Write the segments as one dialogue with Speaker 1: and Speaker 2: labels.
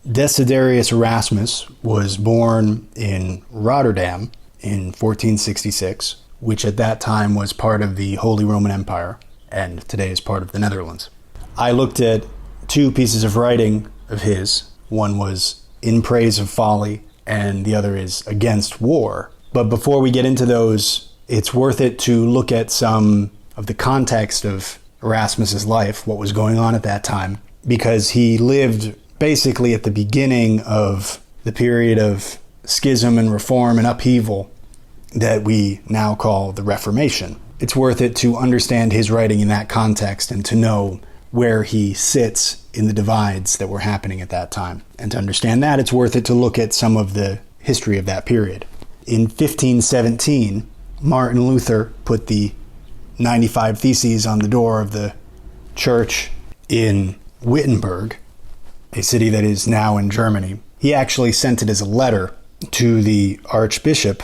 Speaker 1: Desiderius Erasmus was born in Rotterdam in 1466, which at that time was part of the Holy Roman Empire, and today is part of the Netherlands. I looked at two pieces of writing of his. One was In Praise of Folly, and the other is Against War. But before we get into those, it's worth it to look at some of the context of Erasmus's life, what was going on at that time, because he lived basically at the beginning of the period of schism and reform and upheaval that we now call the Reformation. It's worth it to understand his writing in that context and to know where he sits in the divides that were happening at that time. And to understand that, it's worth it to look at some of the history of that period. In 1517, Martin Luther put the 95 Theses on the door of the church in Wittenberg, a city that is now in Germany. He actually sent it as a letter to the archbishop,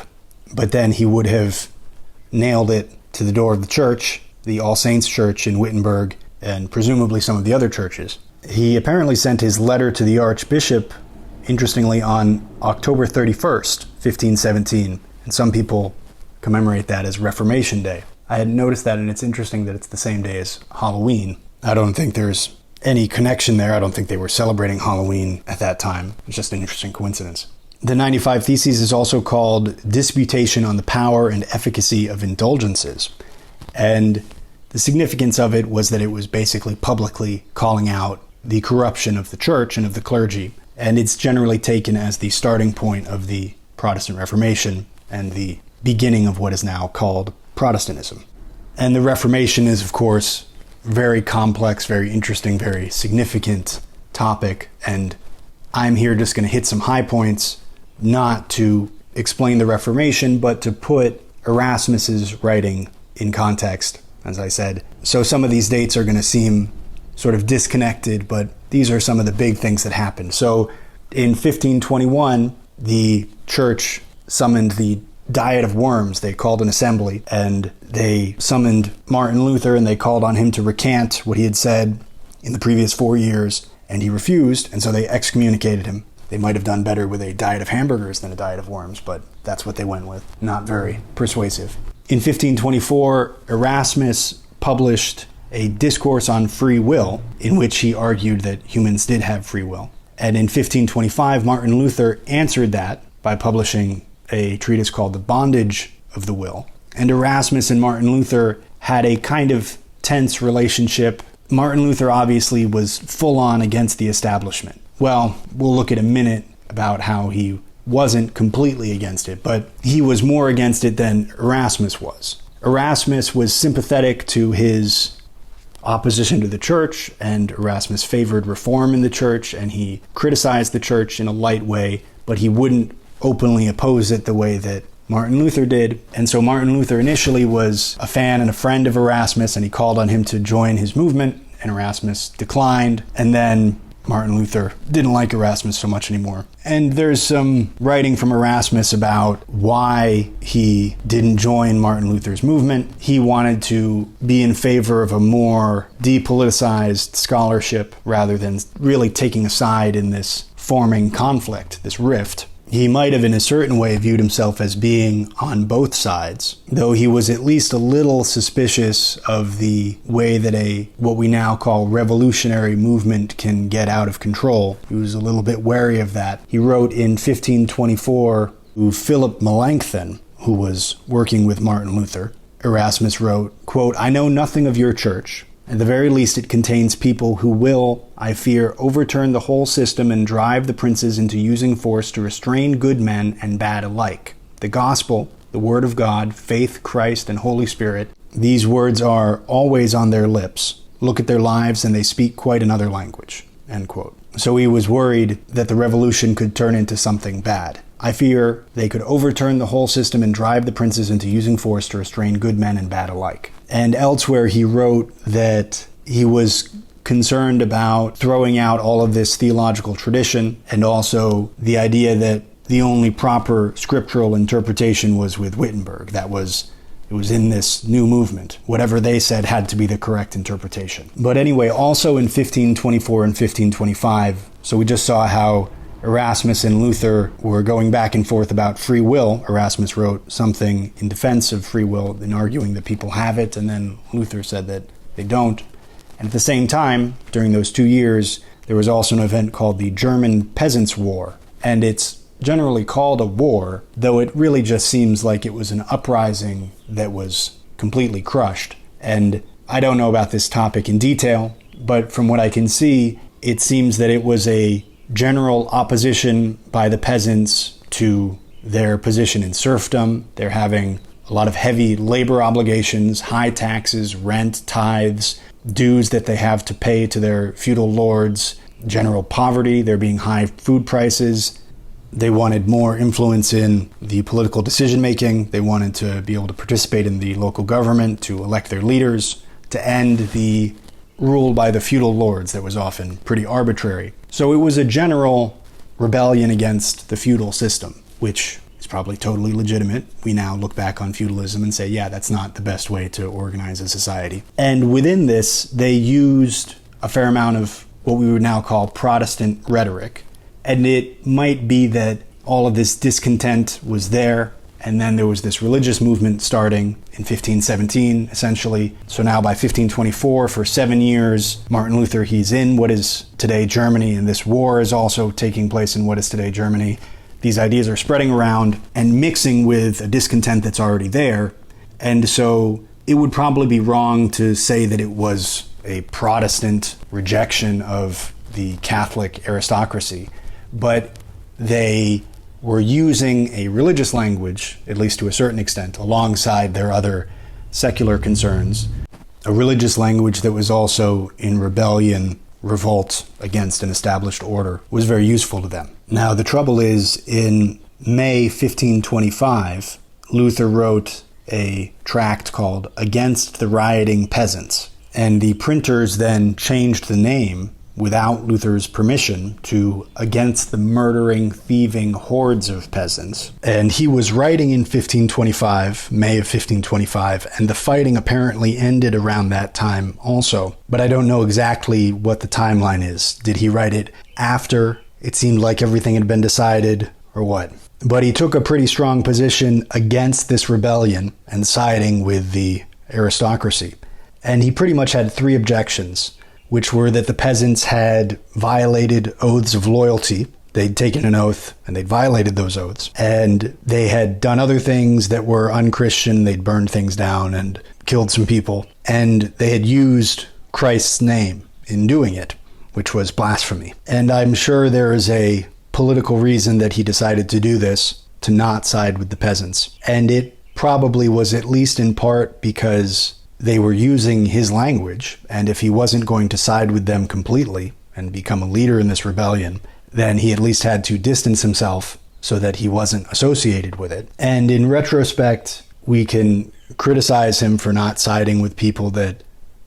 Speaker 1: but then he would have nailed it to the door of the church, the All Saints Church in Wittenberg, and presumably some of the other churches. He apparently sent his letter to the archbishop, interestingly, on October 31st, 1517, and some people commemorate that as Reformation Day. I had noticed that, and it's interesting that it's the same day as Halloween. I don't think there's any connection there. I don't think they were celebrating Halloween at that time. It's just an interesting coincidence. The 95 Theses is also called Disputation on the Power and Efficacy of Indulgences. And the significance of it was that it was basically publicly calling out the corruption of the church and of the clergy. And it's generally taken as the starting point of the Protestant Reformation and the beginning of what is now called Protestantism. And the Reformation is, of course, very complex, very interesting, very significant topic. And I'm here just going to hit some high points, not to explain the Reformation, but to put Erasmus's writing in context, as I said. So some of these dates are going to seem sort of disconnected, but these are some of the big things that happened. So in 1521, the church summoned the Diet of Worms. They called an assembly, and they summoned Martin Luther, and they called on him to recant what he had said in the previous 4 years, and he refused, and so they excommunicated him. They might have done better with a diet of hamburgers than a diet of worms, but that's what they went with. Not very persuasive. In 1524, Erasmus published a discourse on free will, in which he argued that humans did have free will. And in 1525, Martin Luther answered that by publishing a treatise called The Bondage of the Will. And Erasmus and Martin Luther had a kind of tense relationship. Martin Luther obviously was full on against the establishment. Well, we'll look at a minute about how he wasn't completely against it, but he was more against it than Erasmus was. Erasmus was sympathetic to his opposition to the church, and Erasmus favored reform in the church, and he criticized the church in a light way, but he wouldn't openly oppose it the way that Martin Luther did. And so Martin Luther initially was a fan and a friend of Erasmus, and he called on him to join his movement, and Erasmus declined. And then Martin Luther didn't like Erasmus so much anymore. And there's some writing from Erasmus about why he didn't join Martin Luther's movement. He wanted to be in favor of a more depoliticized scholarship rather than really taking a side in this forming conflict, this rift. He might have in a certain way viewed himself as being on both sides, though he was at least a little suspicious of the way that what we now call revolutionary movement can get out of control. He was a little bit wary of that. He wrote in 1524 to Philip Melanchthon, who was working with Martin Luther. Erasmus wrote, quote, "I know nothing of your church. At the very least, it contains people who will, I fear, overturn the whole system and drive the princes into using force to restrain good men and bad alike. The gospel, the word of God, faith, Christ, and Holy Spirit, these words are always on their lips. Look at their lives and they speak quite another language." End quote. So he was worried that the revolution could turn into something bad. "I fear they could overturn the whole system and drive the princes into using force to restrain good men and bad alike." And elsewhere he wrote that he was concerned about throwing out all of this theological tradition, and also the idea that the only proper scriptural interpretation was with Wittenberg. It was in this new movement. Whatever they said had to be the correct interpretation. But anyway, also in 1524 and 1525, So we just saw how Erasmus and Luther were going back and forth about free will. Erasmus wrote something in defense of free will and arguing that people have it, and then Luther said that they don't. And at the same time, during those 2 years, there was also an event called the German Peasants' War. And it's generally called a war, though it really just seems like it was an uprising that was completely crushed. And I don't know about this topic in detail, but from what I can see, it seems that it was a general opposition by the peasants to their position in serfdom. They're having a lot of heavy labor obligations, high taxes, rent, tithes, dues that they have to pay to their feudal lords, general poverty, there being high food prices. They wanted more influence in the political decision-making. They wanted to be able to participate in the local government, to elect their leaders, to end the rule by the feudal lords that was often pretty arbitrary. So it was a general rebellion against the feudal system, which is probably totally legitimate. We now look back on feudalism and say, yeah, that's not the best way to organize a society. And within this, they used a fair amount of what we would now call Protestant rhetoric. And it might be that all of this discontent was there, and then there was this religious movement starting in 1517, essentially. So now by 1524, for 7 years, Martin Luther, he's in what is today Germany, and this war is also taking place in what is today Germany. These ideas are spreading around and mixing with a discontent that's already there. And so it would probably be wrong to say that it was a Protestant rejection of the Catholic aristocracy, but they were using a religious language, at least to a certain extent, alongside their other secular concerns, a religious language that was also in rebellion, revolt against an established order, was very useful to them. Now, the trouble is, in May 1525, Luther wrote a tract called Against the Rioting Peasants, and the printers then changed the name without Luther's permission to Against the Murdering, Thieving Hordes of Peasants. And he was writing in 1525, May of 1525, and the fighting apparently ended around that time also. But I don't know exactly what the timeline is. Did he write it after it seemed like everything had been decided, or what? But he took a pretty strong position against this rebellion and siding with the aristocracy. And he pretty much had 3 objections, which were that the peasants had violated oaths of loyalty. They'd taken an oath and they'd violated those oaths. And they had done other things that were unchristian. They'd burned things down and killed some people. And they had used Christ's name in doing it, which was blasphemy. And I'm sure there is a political reason that he decided to do this, to not side with the peasants. And it probably was at least in part because they were using his language, and if he wasn't going to side with them completely and become a leader in this rebellion, then he at least had to distance himself so that he wasn't associated with it. And in retrospect, we can criticize him for not siding with people that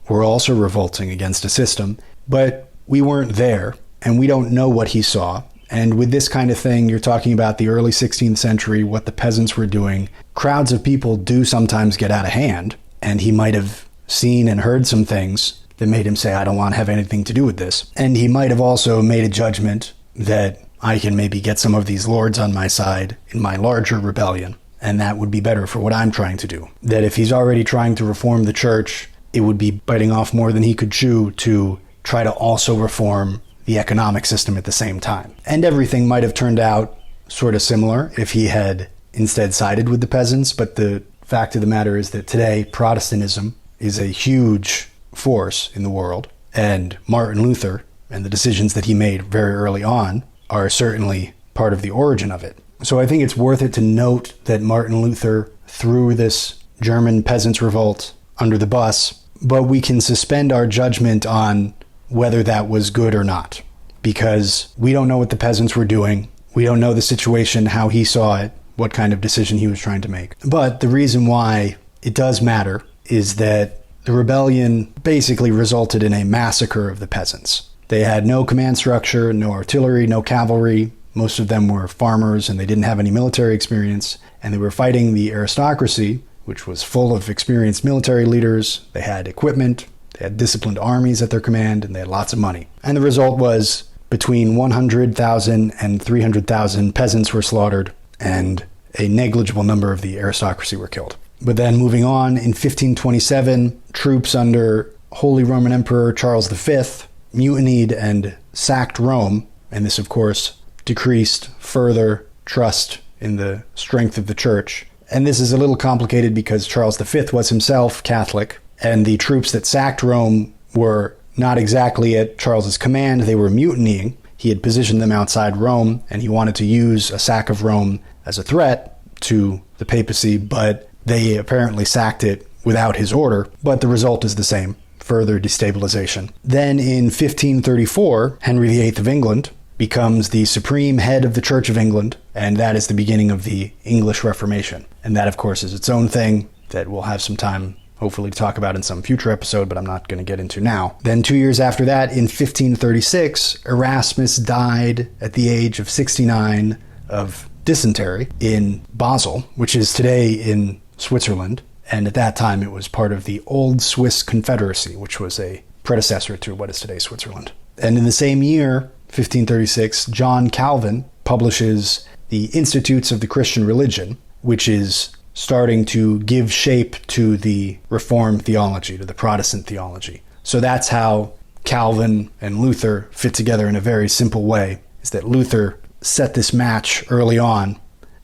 Speaker 1: were also revolting against a system, but we weren't there, and we don't know what he saw. And with this kind of thing, you're talking about the early 16th century, what the peasants were doing. Crowds of people do sometimes get out of hand, and he might have seen and heard some things that made him say, I don't want to have anything to do with this. And he might have also made a judgment that I can maybe get some of these lords on my side in my larger rebellion, and that would be better for what I'm trying to do. That if he's already trying to reform the church, it would be biting off more than he could chew to try to also reform the economic system at the same time. And everything might have turned out sort of similar if he had instead sided with the peasants, but the fact of the matter is that today Protestantism is a huge force in the world, and Martin Luther and the decisions that he made very early on are certainly part of the origin of it. So I think it's worth it to note that Martin Luther threw this German peasants' revolt under the bus, but we can suspend our judgment on whether that was good or not, because we don't know what the peasants were doing. We don't know the situation, how he saw it, what kind of decision he was trying to make. But the reason why it does matter is that the rebellion basically resulted in a massacre of the peasants. They had no command structure, no artillery, no cavalry. Most of them were farmers and they didn't have any military experience. And they were fighting the aristocracy, which was full of experienced military leaders. They had equipment, they had disciplined armies at their command, and they had lots of money. And the result was between 100,000 and 300,000 peasants were slaughtered, and a negligible number of the aristocracy were killed. But then moving on, in 1527, troops under Holy Roman Emperor Charles V mutinied and sacked Rome, and this, of course, decreased further trust in the strength of the church. And this is a little complicated because Charles V was himself Catholic, and the troops that sacked Rome were not exactly at Charles's command. They were mutinying. He had positioned them outside Rome, and he wanted to use a sack of Rome as a threat to the papacy, but they apparently sacked it without his order. But the result is the same: further destabilization. Then in 1534, Henry VIII of England becomes the supreme head of the Church of England, and that is the beginning of the English Reformation. And that, of course, is its own thing that we'll have some time, hopefully, to talk about in some future episode, but I'm not going to get into now. Then 2 years after that, in 1536, Erasmus died at the age of 69 of dysentery in Basel, which is today in Switzerland. And at that time, it was part of the Old Swiss Confederacy, which was a predecessor to what is today Switzerland. And in the same year, 1536, John Calvin publishes the Institutes of the Christian Religion, which is starting to give shape to the Reformed theology, to the Protestant theology. So that's how Calvin and Luther fit together in a very simple way, is that Luther set this match early on,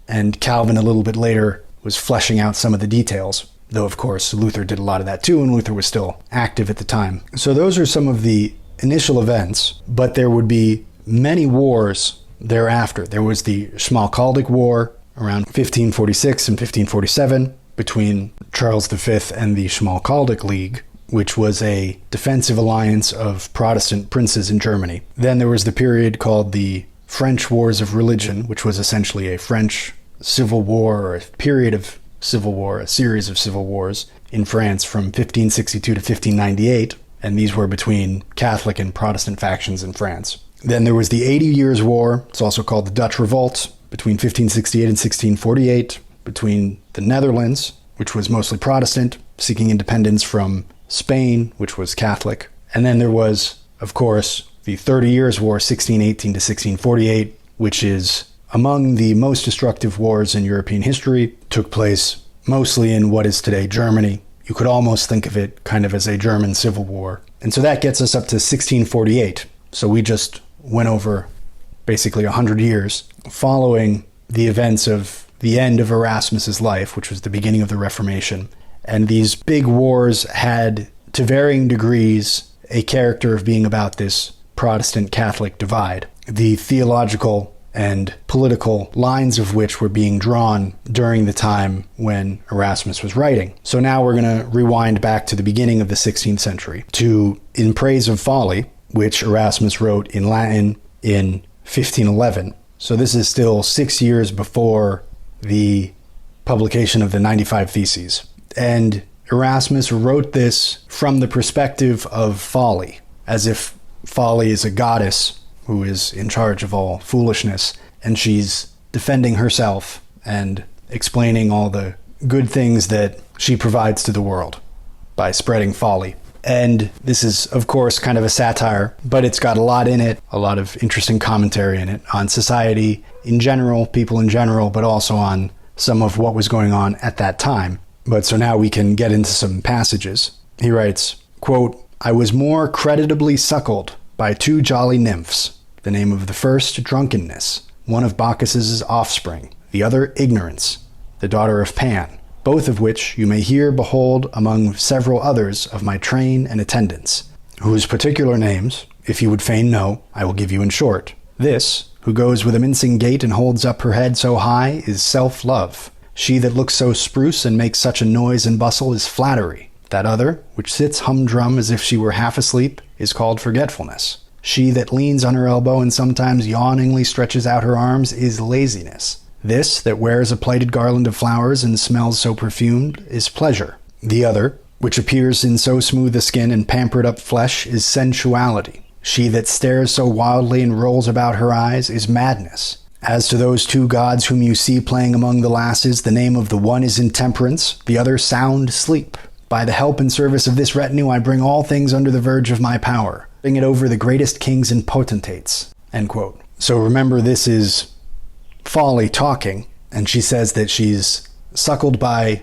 Speaker 1: and Calvin a little bit later was fleshing out some of the details, though of course Luther did a lot of that too, and Luther was still active at the time. So those are some of the initial events, but there would be many wars thereafter. There was the Schmalkaldic War around 1546 and 1547 between Charles V and the Schmalkaldic League, which was a defensive alliance of Protestant princes in Germany. Then there was the period called the French Wars of Religion, which was essentially a French civil war, or a period of civil war, a series of civil wars in France from 1562 to 1598, and these were between Catholic and Protestant factions in France. Then there was the 80 Years' War, it's also called the Dutch Revolt, between 1568 and 1648, between the Netherlands, which was mostly Protestant, seeking independence from Spain, which was Catholic. And then there was, of course, the 30 Years' War, 1618 to 1648, which is among the most destructive wars in European history, took place mostly in what is today Germany. You could almost think of it kind of as a German civil war. And so that gets us up to 1648. So we just went over basically 100 years following the events of the end of Erasmus's life, which was the beginning of the Reformation. And these big wars had, to varying degrees, a character of being about this Protestant-Catholic divide. The theological and political lines of which were being drawn during the time when Erasmus was writing. So now we're going to rewind back to the beginning of the 16th century, to In Praise of Folly, which Erasmus wrote in Latin in 1511. So this is still 6 years before the publication of the 95 Theses. And Erasmus wrote this from the perspective of folly, as if folly is a goddess who is in charge of all foolishness, and she's defending herself and explaining all the good things that she provides to the world by spreading folly. And this is, of course, kind of a satire, but it's got a lot in it, a lot of interesting commentary in it on society in general, people in general, but also on some of what was going on at that time. But so now we can get into some passages. He writes, quote, "I was more creditably suckled by two jolly nymphs, the name of the first Drunkenness, one of Bacchus's offspring, the other Ignorance, the daughter of Pan, both of which you may here behold among several others of my train and attendants, whose particular names, if you would fain know, I will give you in short. This, who goes with a mincing gait and holds up her head so high, is self-love. She that looks so spruce and makes such a noise and bustle is flattery. That other, which sits humdrum as if she were half asleep, is called forgetfulness. She that leans on her elbow and sometimes yawningly stretches out her arms is laziness. This, that wears a plaited garland of flowers and smells so perfumed, is pleasure. The other, which appears in so smooth a skin and pampered up flesh, is sensuality. She that stares so wildly and rolls about her eyes is madness. As to those two gods whom you see playing among the lasses, the name of the one is intemperance, the other sound sleep. By the help and service of this retinue I bring all things under the verge of my power, bring it over the greatest kings and potentates. End quote. So remember, this is Folly talking, and she says that she was suckled by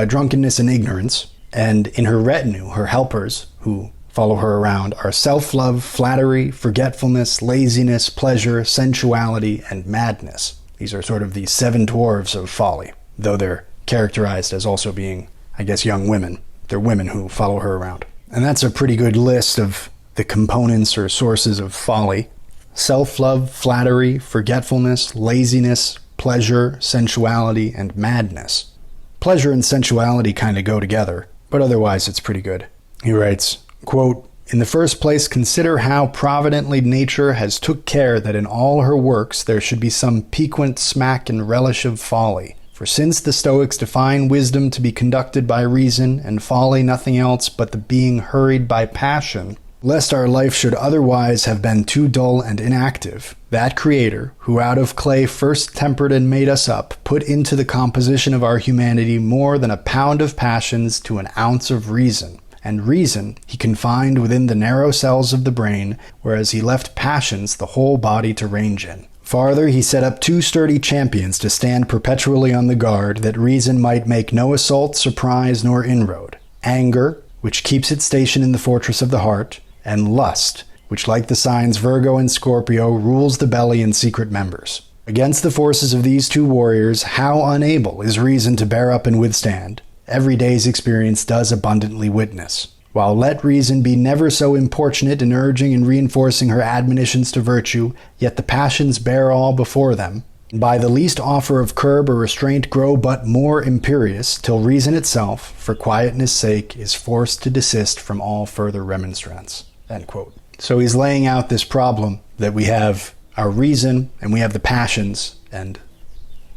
Speaker 1: drunkenness and ignorance, and in her retinue, her helpers, who follow her around, are self-love, flattery, forgetfulness, laziness, pleasure, sensuality, and madness. These are sort of the 7 dwarves of folly, though they're characterized as also being, I guess, young women. They're women who follow her around. And that's a pretty good list of the components or sources of folly. Self-love, flattery, forgetfulness, laziness, pleasure, sensuality, and madness. Pleasure and sensuality kind of go together, but otherwise it's pretty good. He writes, quote, "In the first place, consider how providently nature has took care that in all her works there should be some piquant smack and relish of folly. For since the Stoics define wisdom to be conducted by reason, and folly nothing else but the being hurried by passion, lest our life should otherwise have been too dull and inactive, that Creator, who out of clay first tempered and made us up, put into the composition of our humanity more than a pound of passions to an ounce of reason. And reason he confined within the narrow cells of the brain, whereas he left passions the whole body to range in. Farther, he set up 2 sturdy champions to stand perpetually on the guard, that reason might make no assault, surprise, nor inroad. Anger, which keeps its station in the fortress of the heart, and lust, which like the signs Virgo and Scorpio rules the belly and secret members. Against the forces of these 2 warriors, how unable is reason to bear up and withstand, every day's experience does abundantly witness. While let reason be never so importunate in urging and reinforcing her admonitions to virtue, yet the passions bear all before them, and by the least offer of curb or restraint grow but more imperious, till reason itself, for quietness' sake, is forced to desist from all further remonstrance." End quote. So he's laying out this problem that we have our reason and we have the passions, and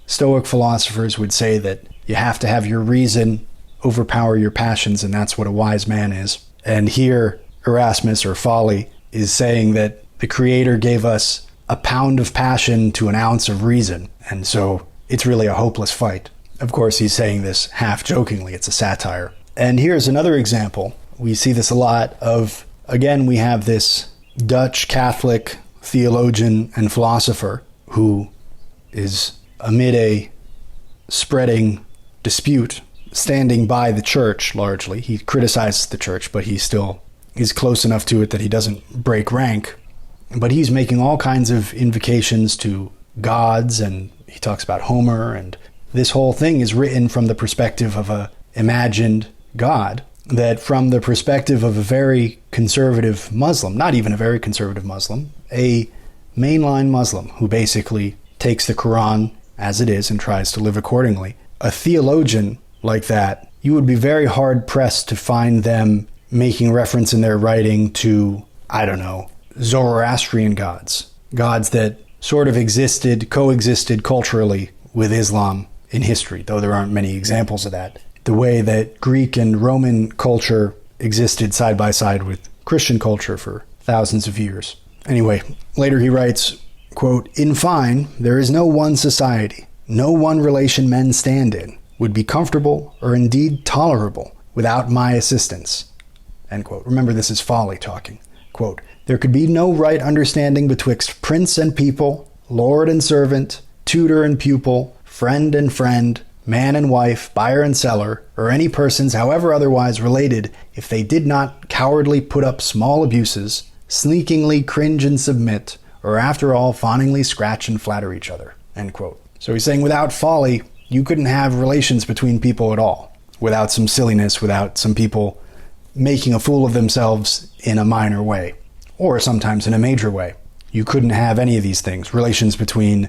Speaker 1: Stoic philosophers would say that you have to have your reason overpower your passions, and that's what a wise man is. And here, Erasmus, or Folly, is saying that the Creator gave us a pound of passion to an ounce of reason, and so it's really a hopeless fight. Of course, he's saying this half-jokingly. It's a satire. And here's another example. We see this a lot of, again, we have this Dutch Catholic theologian and philosopher who is amid a spreading dispute, standing by the church largely. He criticizes the church, but he still is close enough to it that he doesn't break rank. But he's making all kinds of invocations to gods, and he talks about Homer, and this whole thing is written from the perspective of a imagined God, that from the perspective of a very conservative Muslim, not even a very conservative Muslim, a mainline Muslim who basically takes the Quran as it is and tries to live accordingly. A theologian like that, you would be very hard-pressed to find them making reference in their writing to, I don't know, Zoroastrian gods. Gods that sort of coexisted culturally with Islam in history, though there aren't many examples of that. The way that Greek and Roman culture existed side by side with Christian culture for thousands of years. Anyway, later he writes, quote, "In fine, there is no one society, no one relation men stand in, would be comfortable or indeed tolerable without my assistance." End quote. Remember, this is Folly talking. Quote, "There could be no right understanding betwixt prince and people, lord and servant, tutor and pupil, friend and friend, man and wife, buyer and seller, or any persons however otherwise related, if they did not cowardly put up small abuses, sneakingly cringe and submit, or after all fawningly scratch and flatter each other." End quote. So he's saying without folly, you couldn't have relations between people at all, without some silliness, without some people making a fool of themselves in a minor way, or sometimes in a major way. You couldn't have any of these things. Relations between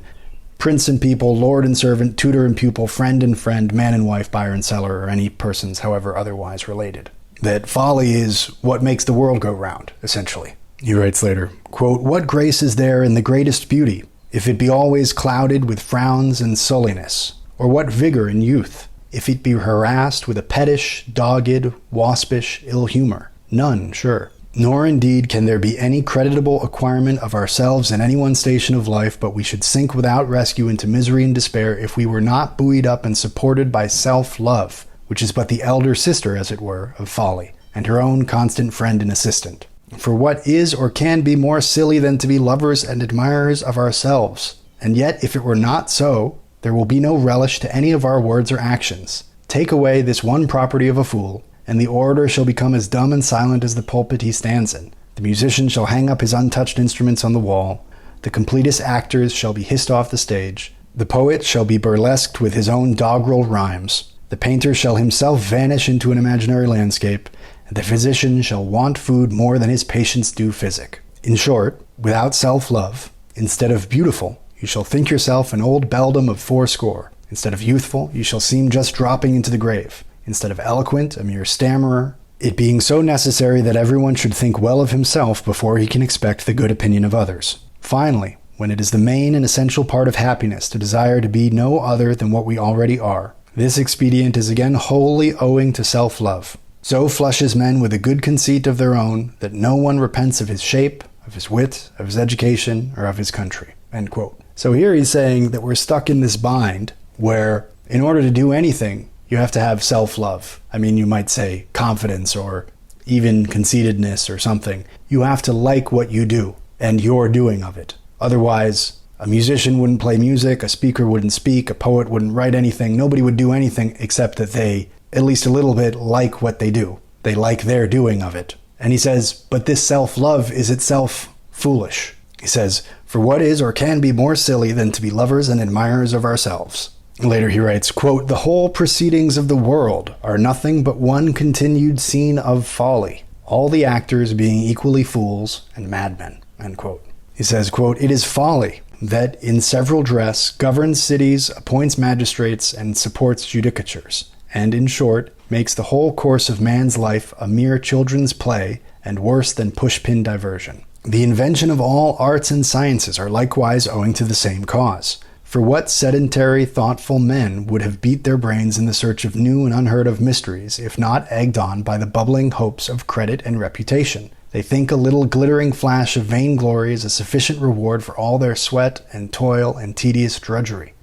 Speaker 1: prince and people, lord and servant, tutor and pupil, friend and friend, man and wife, buyer and seller, or any persons however otherwise related. That folly is what makes the world go round, essentially. He writes later, quote, "What grace is there in the greatest beauty, if it be always clouded with frowns and sulliness? Or what vigor in youth, if it be harassed with a pettish, dogged, waspish ill humor? None, sure. Nor indeed can there be any creditable acquirement of ourselves in any one station of life, but we should sink without rescue into misery and despair if we were not buoyed up and supported by self-love, which is but the elder sister, as it were, of folly, and her own constant friend and assistant." For what is or can be more silly than to be lovers and admirers of ourselves? And yet, if it were not so, there will be no relish to any of our words or actions. Take away this one property of a fool, and the orator shall become as dumb and silent as the pulpit he stands in. The musician shall hang up his untouched instruments on the wall. The completest actors shall be hissed off the stage. The poet shall be burlesqued with his own doggerel rhymes. The painter shall himself vanish into an imaginary landscape, and the physician shall want food more than his patients do physic. In short, without self-love, instead of beautiful, you shall think yourself an old beldam of 80. Instead of youthful, you shall seem just dropping into the grave. Instead of eloquent, a mere stammerer, it being so necessary that everyone should think well of himself before he can expect the good opinion of others. Finally, when it is the main and essential part of happiness to desire to be no other than what we already are, this expedient is again wholly owing to self-love. So flushes men with a good conceit of their own, that no one repents of his shape, of his wit, of his education, or of his country." End quote. So here he's saying that we're stuck in this bind where, in order to do anything, you have to have self-love. I mean, you might say confidence or even conceitedness or something. You have to like what you do and your doing of it. Otherwise, a musician wouldn't play music, a speaker wouldn't speak, a poet wouldn't write anything. Nobody would do anything except that they, at least a little bit, like what they do. They like their doing of it. And he says, but this self-love is itself foolish. He says, "For what is or can be more silly than to be lovers and admirers of ourselves?" Later he writes, quote, "The whole proceedings of the world are nothing but one continued scene of folly, all the actors being equally fools and madmen." End quote. He says, quote, "It is folly that in several dress governs cities, appoints magistrates, and supports judicatures, and, in short, makes the whole course of man's life a mere children's play, and worse than pushpin diversion. The invention of all arts and sciences are likewise owing to the same cause. For what sedentary, thoughtful men would have beat their brains in the search of new and unheard of mysteries, if not egged on by the bubbling hopes of credit and reputation? They think a little glittering flash of vainglory is a sufficient reward for all their sweat and toil and tedious drudgery,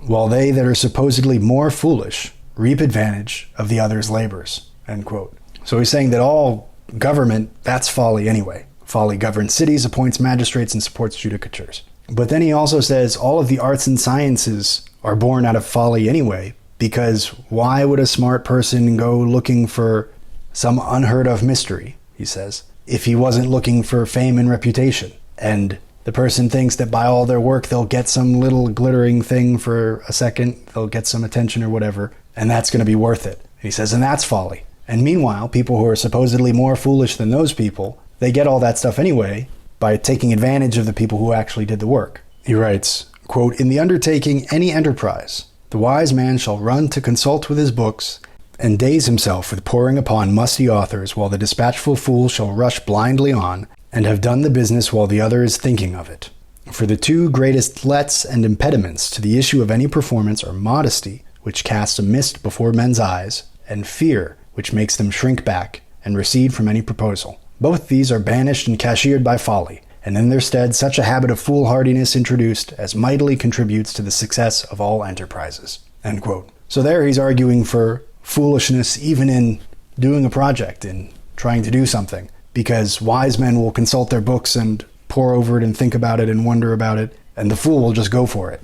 Speaker 1: while they that are supposedly more foolish reap advantage of the other's labors." End quote. So he's saying that all government, that's folly anyway. Folly governs cities, appoints magistrates, and supports judicatures. But then he also says all of the arts and sciences are born out of folly anyway, because why would a smart person go looking for some unheard of mystery, he says, if he wasn't looking for fame and reputation? And the person thinks that by all their work they'll get some little glittering thing for a second, they'll get some attention or whatever, and that's going to be worth it. And he says, and that's folly. And meanwhile, people who are supposedly more foolish than those people, they get all that stuff anyway by taking advantage of the people who actually did the work. He writes, quote, "In the undertaking any enterprise, the wise man shall run to consult with his books, and daze himself with poring upon musty authors, while the dispatchful fool shall rush blindly on, and have done the business while the other is thinking of it. For the two greatest lets and impediments to the issue of any performance are modesty, which casts a mist before men's eyes, and fear, which makes them shrink back and recede from any proposal. Both these are banished and cashiered by folly, and in their stead such a habit of foolhardiness introduced as mightily contributes to the success of all enterprises." End quote. So there he's arguing for foolishness even in doing a project, in trying to do something, because wise men will consult their books and pore over it and think about it and wonder about it, and the fool will just go for it.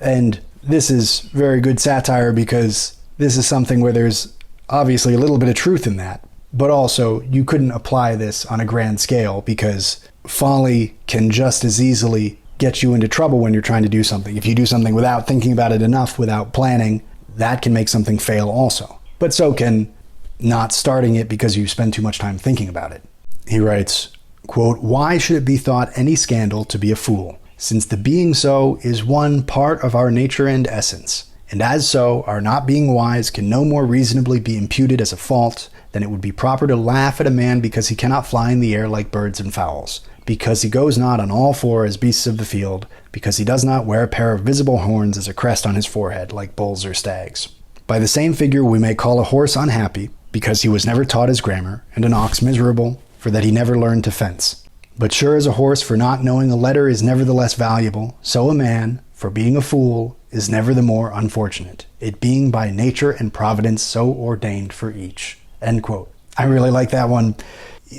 Speaker 1: And this is very good satire because this is something where there's obviously a little bit of truth in that, but also you couldn't apply this on a grand scale because folly can just as easily get you into trouble when you're trying to do something. If you do something without thinking about it enough, without planning, that can make something fail also. But so can not starting it because you spend too much time thinking about it. He writes, quote, "Why should it be thought any scandal to be a fool, since the being so is one part of our nature and essence, and as so our not being wise can no more reasonably be imputed as a fault than it would be proper to laugh at a man because he cannot fly in the air like birds and fowls, because he goes not on all four as beasts of the field, because he does not wear a pair of visible horns as a crest on his forehead like bulls or stags. By the same figure we may call a horse unhappy, because he was never taught his grammar, and an ox miserable, for that he never learned to fence. But sure as a horse for not knowing a letter is nevertheless valuable, so a man, for being a fool, is never the more unfortunate, it being by nature and providence so ordained for each." End quote. I really like that one.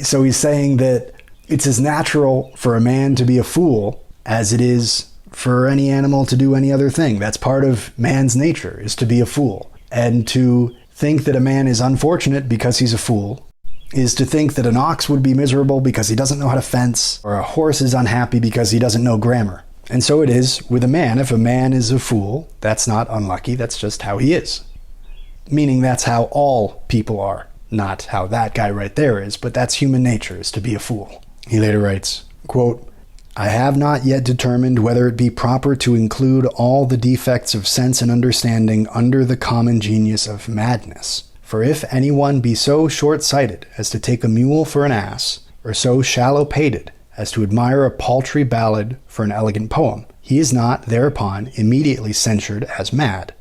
Speaker 1: So he's saying that it's as natural for a man to be a fool as it is for any animal to do any other thing. That's part of man's nature, is to be a fool. And to think that a man is unfortunate because he's a fool is to think that an ox would be miserable because he doesn't know how to fence, or a horse is unhappy because he doesn't know grammar. And so it is with a man. If a man is a fool, that's not unlucky, that's just how he is. Meaning that's how all people are. Not how that guy right there is, but that's human nature, is to be a fool. He later writes, quote, I have not yet determined whether it be proper to include all the defects of sense and understanding under the common genius of madness. For if anyone be so short-sighted as to take a mule for an ass, or so shallow-pated as to admire a paltry ballad for an elegant poem, he is not thereupon immediately censured as mad.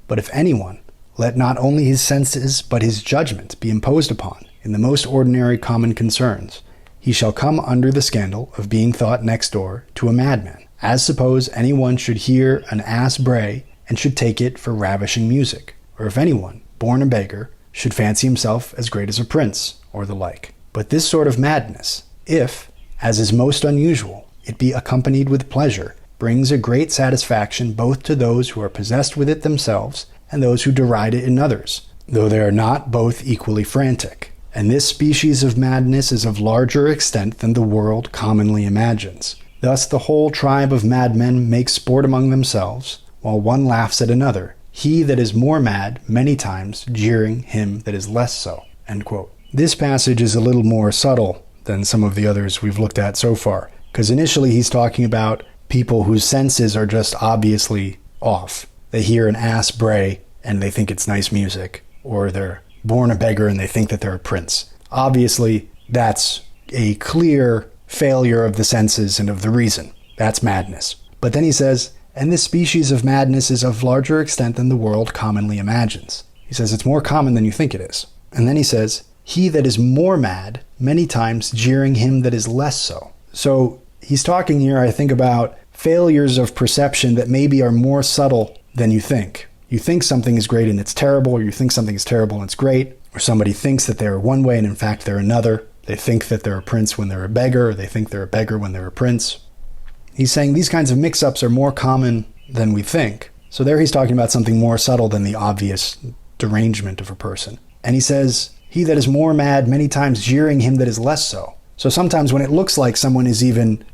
Speaker 1: But if anyone, let not only his senses but his judgment be imposed upon in the most ordinary common concerns, he shall come under the scandal of being thought next door to a madman. As suppose any one should hear an ass bray and should take it for ravishing music, or if any one, born a beggar, should fancy himself as great as a prince, or the like. But this sort of madness, if, as is most unusual, it be accompanied with pleasure, brings a great satisfaction both to those who are possessed with it themselves and those who deride it in others, though they are not both equally frantic. And this species of madness is of larger extent than the world commonly imagines. Thus the whole tribe of madmen make sport among themselves, while one laughs at another, he that is more mad many times jeering him that is less so. End quote. This passage is a little more subtle than some of the others we've looked at so far, because initially he's talking about people whose senses are just obviously off. They hear an ass bray and they think it's nice music, or they're born a beggar and they think that they're a prince. Obviously, that's a clear failure of the senses and of the reason. That's madness. But then he says, and this species of madness is of larger extent than the world commonly imagines. He says it's more common than you think it is. And then he says, he that is more mad, many times jeering him that is less so. So he's talking here, I think, about failures of perception that maybe are more subtle than you think. You think something is great and it's terrible, or you think something is terrible and it's great, or somebody thinks that they're one way and in fact they're another. They think that they're a prince when they're a beggar, or they think they're a beggar when they're a prince. He's saying these kinds of mix-ups are more common than we think. So there he's talking about something more subtle than the obvious derangement of a person. And he says, he that is more mad many times jeering him that is less so. So sometimes when it looks like someone is even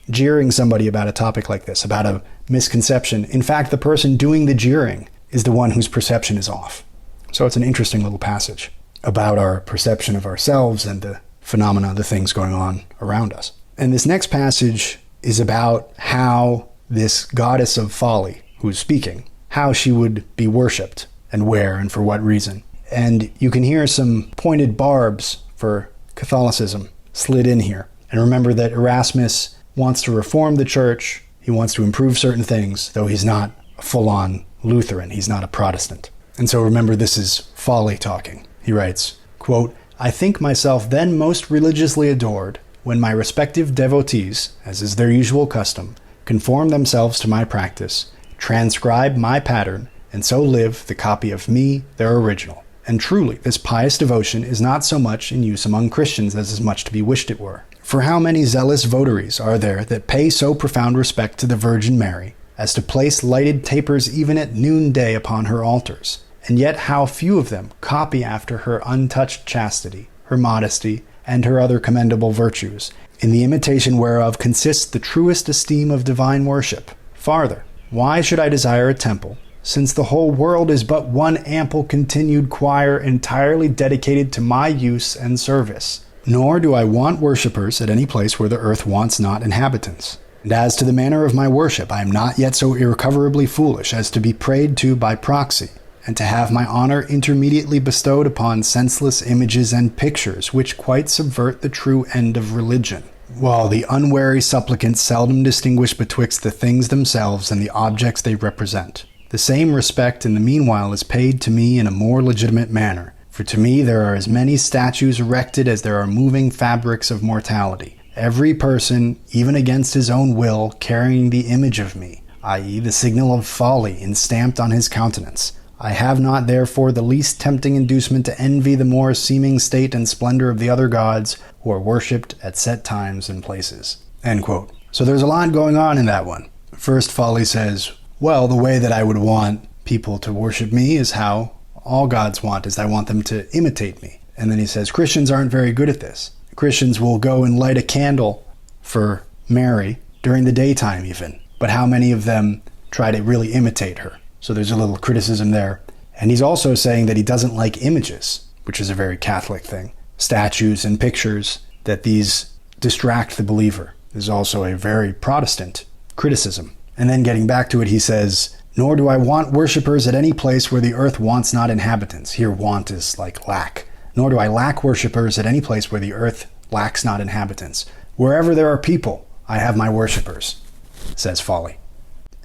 Speaker 1: jeering somebody about a topic like this, about a misconception, in fact the person doing the jeering is the one whose perception is off. So it's an interesting little passage about our perception of ourselves and the phenomena, the things going on around us. And this next passage is about how this goddess of folly, who is speaking, how she would be worshipped, and where, and for what reason. And you can hear some pointed barbs for Catholicism slid in here. And remember that Erasmus wants to reform the church, he wants to improve certain things, though he's not a full-on Lutheran, he's not a Protestant. And so remember, this is folly talking. He writes, quote, I think myself then most religiously adored, when my respective devotees, as is their usual custom, conform themselves to my practice, transcribe my pattern, and so live the copy of me, their original. And truly, this pious devotion is not so much in use among Christians as is much to be wished it were. For how many zealous votaries are there that pay so profound respect to the Virgin Mary, as to place lighted tapers even at noonday upon her altars? And yet how few of them copy after her untouched chastity, her modesty, and her other commendable virtues, in the imitation whereof consists the truest esteem of divine worship. Farther, why should I desire a temple, since the whole world is but one ample continued choir entirely dedicated to my use and service? Nor do I want worshippers at any place where the earth wants not inhabitants. And as to the manner of my worship, I am not yet so irrecoverably foolish as to be prayed to by proxy, and to have my honor intermediately bestowed upon senseless images and pictures, which quite subvert the true end of religion, while the unwary supplicants seldom distinguish betwixt the things themselves and the objects they represent. The same respect in the meanwhile is paid to me in a more legitimate manner, for to me there are as many statues erected as there are moving fabrics of mortality, every person, even against his own will, carrying the image of me, i.e. the signal of folly, enstamped on his countenance, I have not therefore the least tempting inducement to envy the more seeming state and splendor of the other gods who are worshipped at set times and places." End quote. So there's a lot going on in that one. First, Folly says, well, the way that I would want people to worship me is how all gods want, is I want them to imitate me. And then he says, Christians aren't very good at this. Christians will go and light a candle for Mary during the daytime even. But how many of them try to really imitate her? So there's a little criticism there. And he's also saying that he doesn't like images, which is a very Catholic thing. Statues and pictures, that these distract the believer. This is also a very Protestant criticism. And then getting back to it, he says, "Nor do I want worshippers at any place where the earth wants not inhabitants." Here, want is like lack. "Nor do I lack worshippers at any place where the earth lacks not inhabitants. Wherever there are people, I have my worshippers," says Folly.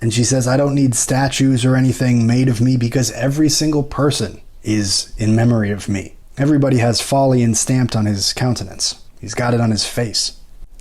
Speaker 1: And she says, "I don't need statues or anything made of me because every single person is in memory of me. Everybody has Folly stamped on his countenance. He's got it on his face."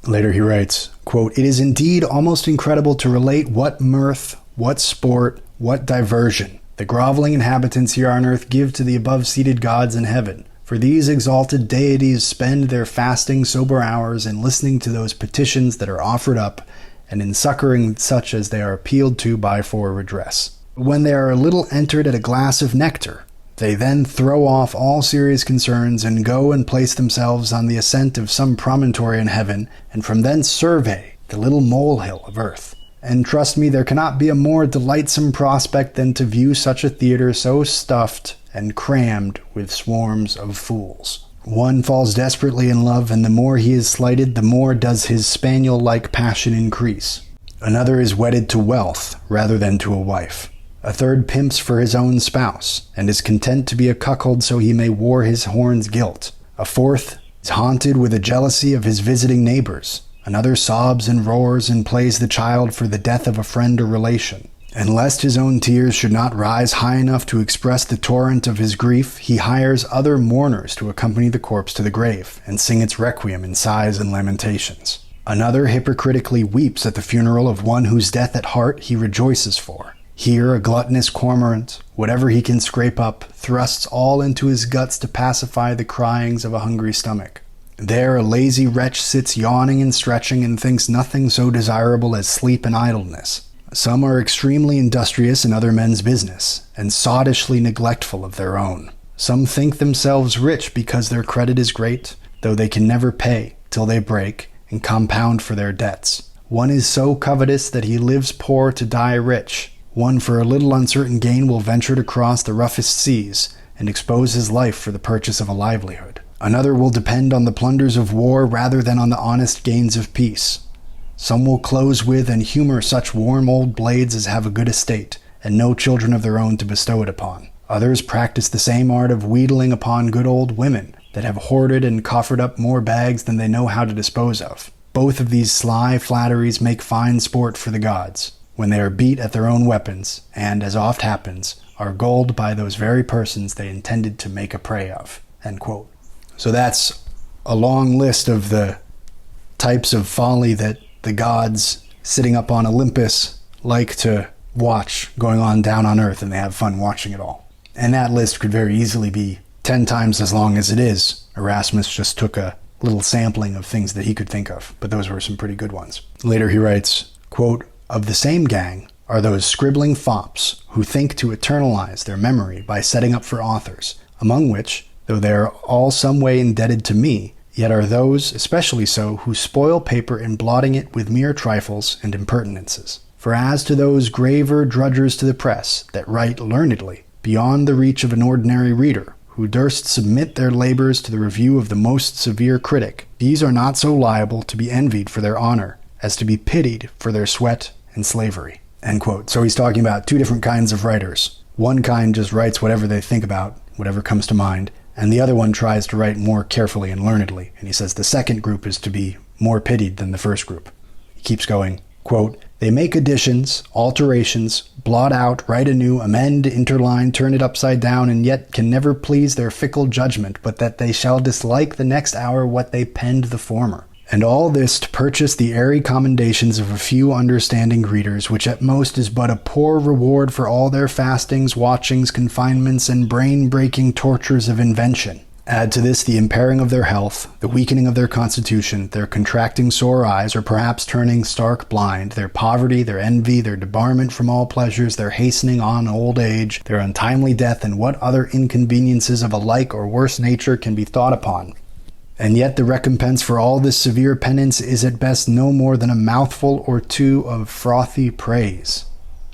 Speaker 1: Later he writes, quote, "It is indeed almost incredible to relate what mirth, what sport, what diversion the groveling inhabitants here on earth give to the above-seated gods in heaven. For these exalted deities spend their fasting sober hours in listening to those petitions that are offered up, and in succoring such as they are appealed to by for redress. When they are a little entered at a glass of nectar, they then throw off all serious concerns and go and place themselves on the ascent of some promontory in heaven, and from thence survey the little molehill of earth. And trust me, there cannot be a more delightsome prospect than to view such a theatre so stuffed and crammed with swarms of fools. One falls desperately in love, and the more he is slighted, the more does his spaniel-like passion increase. Another is wedded to wealth rather than to a wife. A third pimps for his own spouse, and is content to be a cuckold so he may wear his horn's gilt. A fourth is haunted with a jealousy of his visiting neighbors. Another sobs and roars and plays the child for the death of a friend or relation. And lest his own tears should not rise high enough to express the torrent of his grief, he hires other mourners to accompany the corpse to the grave, and sing its requiem in sighs and lamentations. Another hypocritically weeps at the funeral of one whose death at heart he rejoices for. Here a gluttonous cormorant, whatever he can scrape up, thrusts all into his guts to pacify the cryings of a hungry stomach. There a lazy wretch sits yawning and stretching and thinks nothing so desirable as sleep and idleness. Some are extremely industrious in other men's business, and sottishly neglectful of their own. Some think themselves rich because their credit is great, though they can never pay till they break and compound for their debts. One is so covetous that he lives poor to die rich. One for a little uncertain gain will venture to cross the roughest seas and expose his life for the purchase of a livelihood. Another will depend on the plunders of war rather than on the honest gains of peace. Some will close with and humor such warm old blades as have a good estate, and no children of their own to bestow it upon. Others practice the same art of wheedling upon good old women, that have hoarded and coffered up more bags than they know how to dispose of. Both of these sly flatteries make fine sport for the gods, when they are beat at their own weapons, and, as oft happens, are gulled by those very persons they intended to make a prey of." End quote. So that's a long list of the types of folly that the gods sitting up on Olympus like to watch going on down on earth, and they have fun watching it all. And that list could very easily be 10 times as long as it is. Erasmus just took a little sampling of things that he could think of, but those were some pretty good ones. Later he writes, quote, "Of the same gang are those scribbling fops who think to eternalize their memory by setting up for authors, among which, though they are all some way indebted to me, yet are those, especially so, who spoil paper in blotting it with mere trifles and impertinences. For as to those graver drudgers to the press, that write learnedly, beyond the reach of an ordinary reader, who durst submit their labors to the review of the most severe critic, these are not so liable to be envied for their honor, as to be pitied for their sweat and slavery." End quote. So he's talking about two different kinds of writers. One kind just writes whatever they think about, whatever comes to mind, and the other one tries to write more carefully and learnedly. And he says the second group is to be more pitied than the first group. He keeps going, quote, "They make additions, alterations, blot out, write anew, amend, interline, turn it upside down, and yet can never please their fickle judgment, but that they shall dislike the next hour what they penned the former. And all this to purchase the airy commendations of a few understanding readers, which at most is but a poor reward for all their fastings, watchings, confinements, and brain-breaking tortures of invention. Add to this the impairing of their health, the weakening of their constitution, their contracting sore eyes, or perhaps turning stark blind, their poverty, their envy, their debarment from all pleasures, their hastening on old age, their untimely death, and what other inconveniences of a like or worse nature can be thought upon. And yet the recompense for all this severe penance is at best no more than a mouthful or two of frothy praise.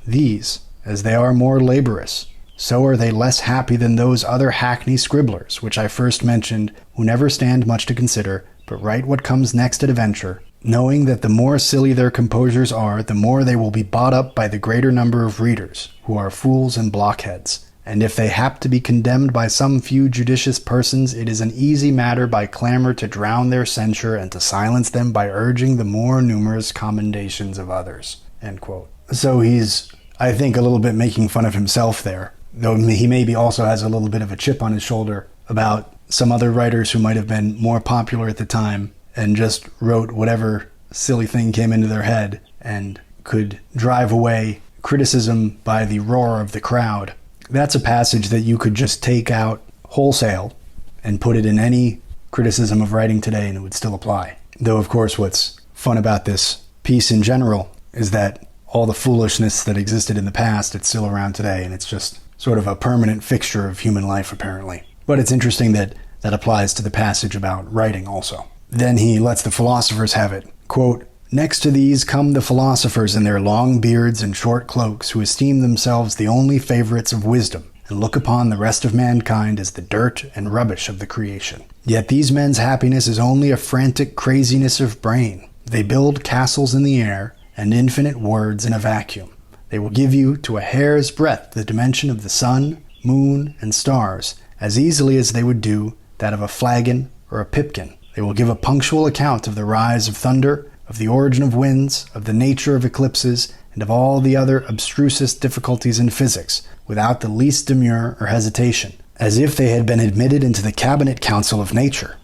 Speaker 1: These, as they are more laborious, so are they less happy than those other hackney scribblers, which I first mentioned, who never stand much to consider, but write what comes next at a venture, knowing that the more silly their composures are, the more they will be bought up by the greater number of readers, who are fools and blockheads. And if they hap to be condemned by some few judicious persons, it is an easy matter by clamor to drown their censure, and to silence them by urging the more numerous commendations of others." End quote. So he's, I think, a little bit making fun of himself there, though he maybe also has a little bit of a chip on his shoulder about some other writers who might have been more popular at the time and just wrote whatever silly thing came into their head and could drive away criticism by the roar of the crowd. That's a passage that you could just take out wholesale and put it in any criticism of writing today and it would still apply. Though, of course, what's fun about this piece in general is that all the foolishness that existed in the past, it's still around today, and it's just sort of a permanent fixture of human life, apparently. But it's interesting that that applies to the passage about writing also. Then he lets the philosophers have it. Quote, "Next to these come the philosophers in their long beards and short cloaks, who esteem themselves the only favorites of wisdom, and look upon the rest of mankind as the dirt and rubbish of the creation. Yet these men's happiness is only a frantic craziness of brain. They build castles in the air, and infinite words in a vacuum. They will give you to a hair's breadth the dimension of the sun, moon, and stars, as easily as they would do that of a flagon or a pipkin. They will give a punctual account of the rise of thunder, of the origin of winds, of the nature of eclipses, and of all the other abstrusest difficulties in physics, without the least demur or hesitation, as if they had been admitted into the cabinet council of nature,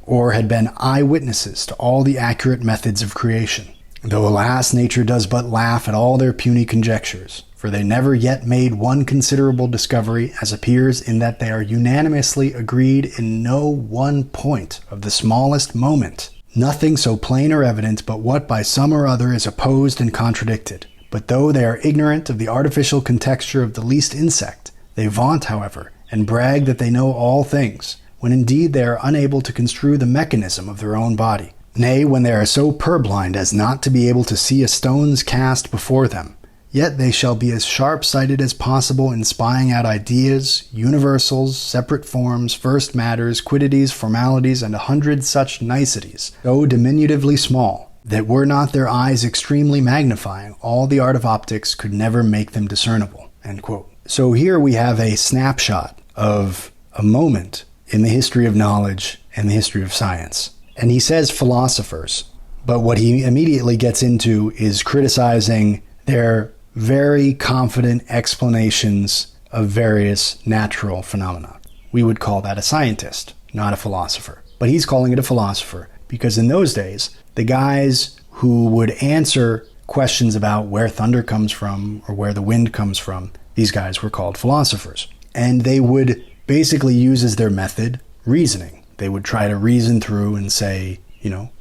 Speaker 1: or had been eye-witnesses to all the accurate methods of creation. Though, alas, nature does but laugh at all their puny conjectures, for they never yet made one considerable discovery, as appears in that they are unanimously agreed in no one point of the smallest moment, nothing so plain or evident but what by some or other is opposed and contradicted. But though they are ignorant of the artificial contexture of the least insect, they vaunt, however, and brag that they know all things, when indeed they are unable to construe the mechanism of their own body. Nay, when they are so purblind as not to be able to see a stone's cast before them, yet they shall be as sharp-sighted as possible in spying out ideas, universals, separate forms, first matters, quiddities, formalities, and 100 such niceties, so diminutively small, that were not their eyes extremely magnifying, all the art of optics could never make them discernible." End quote. So here we have a snapshot of a moment in the history of knowledge and the history of science. And he says philosophers, but what he immediately gets into is criticizing their very confident explanations of various natural phenomena. We would call that a scientist, not a philosopher. But he's calling it a philosopher because in those days, the guys who would answer questions about where thunder comes from or where the wind comes from, these guys were called philosophers. And they would basically use as their method reasoning. They would try to reason through and say,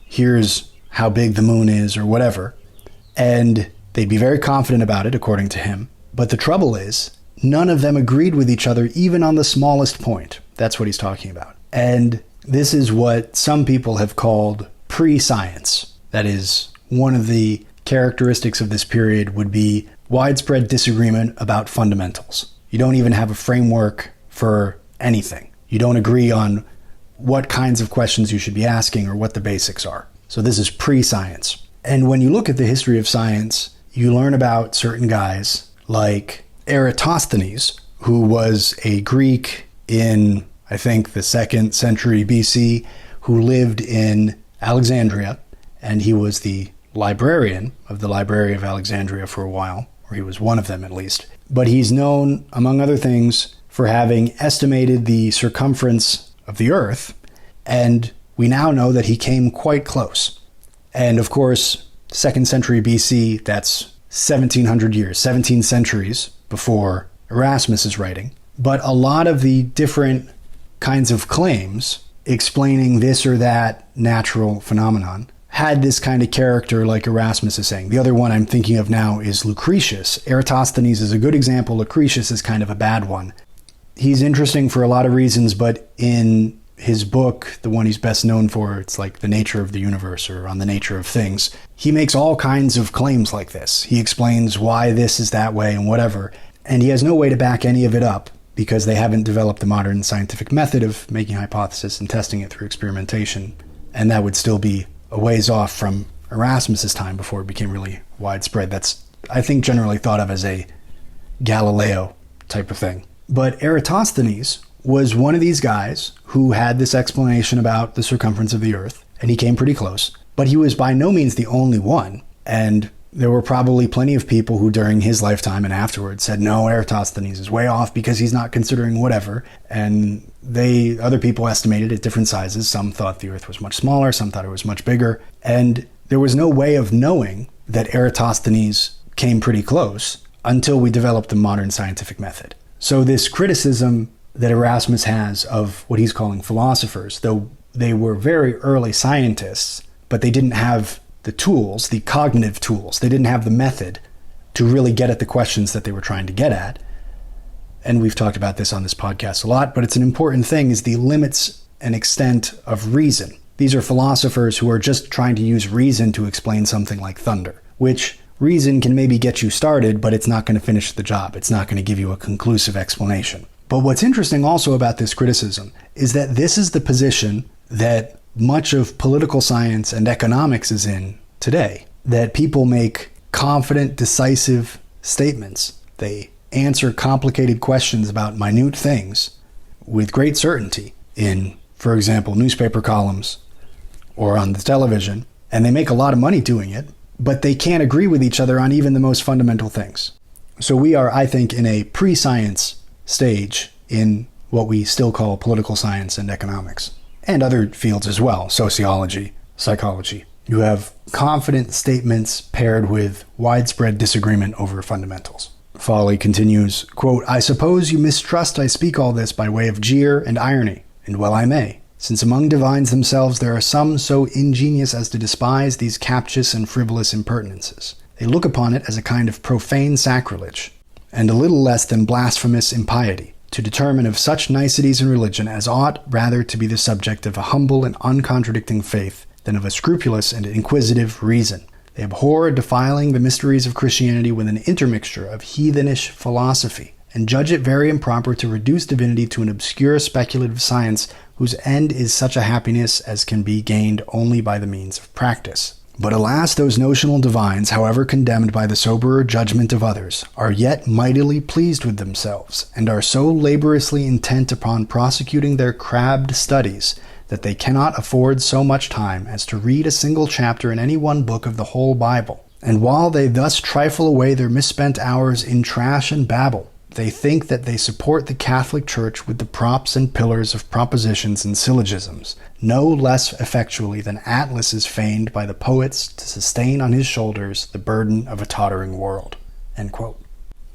Speaker 1: here's how big the moon is or whatever. And they'd be very confident about it, according to him. But the trouble is, none of them agreed with each other, even on the smallest point. That's what he's talking about. And this is what some people have called pre-science. That is, one of the characteristics of this period would be widespread disagreement about fundamentals. You don't even have a framework for anything. You don't agree on what kinds of questions you should be asking or what the basics are. So this is pre-science. And when you look at the history of science, you learn about certain guys like Eratosthenes, who was a Greek in, I think, the 2nd century BC, who lived in Alexandria, and he was the librarian of the Library of Alexandria for a while, or he was one of them at least. But he's known, among other things, for having estimated the circumference of the Earth and we now know that he came quite close. And of course, 2nd century BC, that's 1700 years, 17 centuries before Erasmus is writing. But a lot of the different kinds of claims explaining this or that natural phenomenon had this kind of character like Erasmus is saying. The other one I'm thinking of now is Lucretius. Eratosthenes is a good example. Lucretius is kind of a bad one. He's interesting for a lot of reasons, but in his book, the one he's best known for, it's like The Nature of the Universe or On the Nature of Things, he makes all kinds of claims like this. He explains why this is that way and whatever, and he has no way to back any of it up because they haven't developed the modern scientific method of making hypothesis and testing it through experimentation, and that would still be a ways off from Erasmus's time before it became really widespread. That's, I think, generally thought of as a Galileo type of thing. But Eratosthenes was one of these guys who had this explanation about the circumference of the Earth, and he came pretty close. But he was by no means the only one, and there were probably plenty of people who during his lifetime and afterwards said, no, Eratosthenes is way off because he's not considering whatever, and other people estimated at different sizes. Some thought the Earth was much smaller, some thought it was much bigger, and there was no way of knowing that Eratosthenes came pretty close until we developed the modern scientific method. So this criticism that Erasmus has of what he's calling philosophers, though they were very early scientists, but they didn't have the tools, the cognitive tools, they didn't have the method to really get at the questions that they were trying to get at. And we've talked about this on this podcast a lot, but it's an important thing, is the limits and extent of reason. These are philosophers who are just trying to use reason to explain something like thunder, which reason can maybe get you started, but it's not going to finish the job. It's not going to give you a conclusive explanation. But what's interesting also about this criticism is that this is the position that much of political science and economics is in today, that people make confident, decisive statements. They answer complicated questions about minute things with great certainty in, for example, newspaper columns or on the television, and they make a lot of money doing it, but they can't agree with each other on even the most fundamental things. So we are, I think, in a pre-science stage in what we still call political science and economics, and other fields as well, sociology, psychology. You have confident statements paired with widespread disagreement over fundamentals. Folly continues, quote, I suppose you mistrust I speak all this by way of jeer and irony, and well I may, since among divines themselves there are some so ingenious as to despise these captious and frivolous impertinences. They look upon it as a kind of profane sacrilege, and a little less than blasphemous impiety, to determine of such niceties in religion as ought rather to be the subject of a humble and uncontradicting faith than of a scrupulous and inquisitive reason. They abhor defiling the mysteries of Christianity with an intermixture of heathenish philosophy, and judge it very improper to reduce divinity to an obscure speculative science whose end is such a happiness as can be gained only by the means of practice. But alas, those notional divines, however condemned by the soberer judgment of others, are yet mightily pleased with themselves, and are so laboriously intent upon prosecuting their crabbed studies, that they cannot afford so much time as to read a single chapter in any one book of the whole Bible. And while they thus trifle away their misspent hours in trash and babble, they think that they support the Catholic Church with the props and pillars of propositions and syllogisms, no less effectually than Atlas is feigned by the poets to sustain on his shoulders the burden of a tottering world. End quote.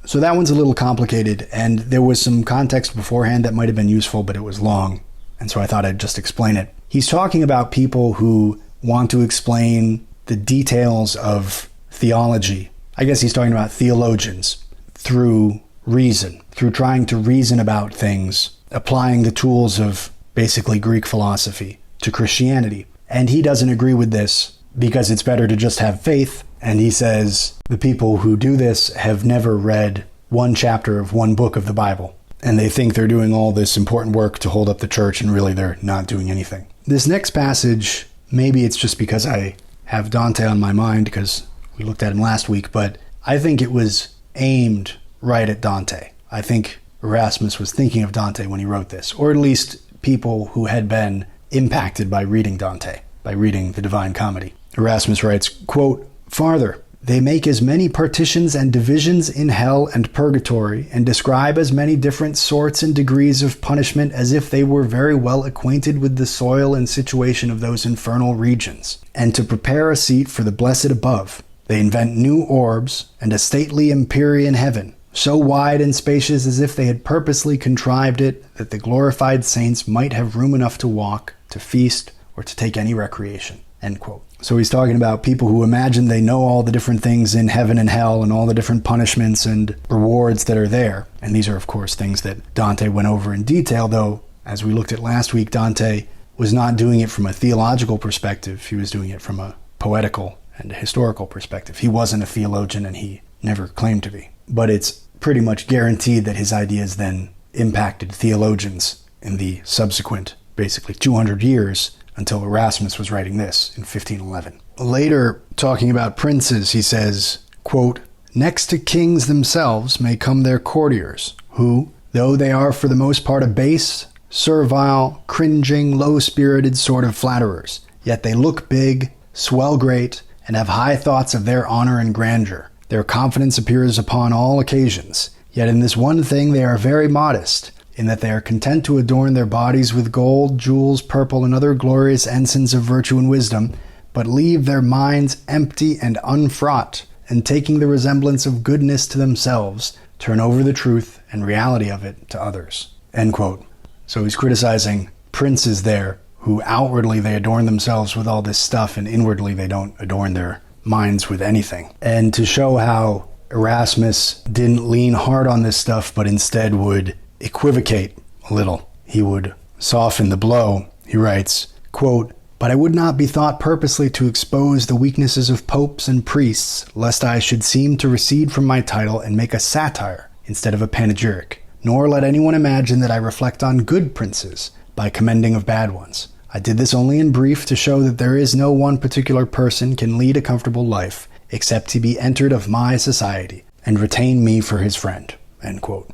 Speaker 1: So that one's a little complicated, and there was some context beforehand that might have been useful, but it was long, and so I thought I'd just explain it. He's talking about people who want to explain the details of theology. I guess he's talking about theologians through reason, through trying to reason about things, applying the tools of basically Greek philosophy to Christianity. And he doesn't agree with this because it's better to just have faith. And he says the people who do this have never read one chapter of one book of the Bible, and they think they're doing all this important work to hold up the church, and really they're not doing anything. This next passage, maybe it's just because I have Dante on my mind because we looked at him last week, but I think it was aimed right at Dante. I think Erasmus was thinking of Dante when he wrote this, or at least people who had been impacted by reading Dante, by reading the Divine Comedy. Erasmus writes, quote, Farther, They make as many partitions and divisions in hell and purgatory, and describe as many different sorts and degrees of punishment as if they were very well acquainted with the soil and situation of those infernal regions. And to prepare a seat for the blessed above, they invent new orbs and a stately empyrean heaven, so wide and spacious as if they had purposely contrived it, that the glorified saints might have room enough to walk, to feast, or to take any recreation." End quote. So he's talking about people who imagine they know all the different things in heaven and hell and all the different punishments and rewards that are there. And these are, of course, things that Dante went over in detail, though, as we looked at last week, Dante was not doing it from a theological perspective. He was doing it from a poetical and a historical perspective. He wasn't a theologian, and he never claimed to be. But it's pretty much guaranteed that his ideas then impacted theologians in the subsequent, basically 200 years, until Erasmus was writing this in 1511. Later, talking about princes, he says, quote, "Next to kings themselves may come their courtiers, who, though they are for the most part a base, servile, cringing, low-spirited sort of flatterers, yet they look big, swell great, and have high thoughts of their honor and grandeur. Their confidence appears upon all occasions, yet in this one thing they are very modest, in that they are content to adorn their bodies with gold, jewels, purple, and other glorious ensigns of virtue and wisdom, but leave their minds empty and unfraught, and taking the resemblance of goodness to themselves, turn over the truth and reality of it to others." End quote. So he's criticizing princes there, who outwardly they adorn themselves with all this stuff, and inwardly they don't adorn their minds with anything. And to show how Erasmus didn't lean hard on this stuff, but instead would equivocate a little. He would soften the blow. He writes, quote, "But I would not be thought purposely to expose the weaknesses of popes and priests, lest I should seem to recede from my title and make a satire instead of a panegyric. Nor let anyone imagine that I reflect on good princes by commending of bad ones. I did this only in brief to show that there is no one particular person can lead a comfortable life, except he be entered of my society, and retain me for his friend." End quote.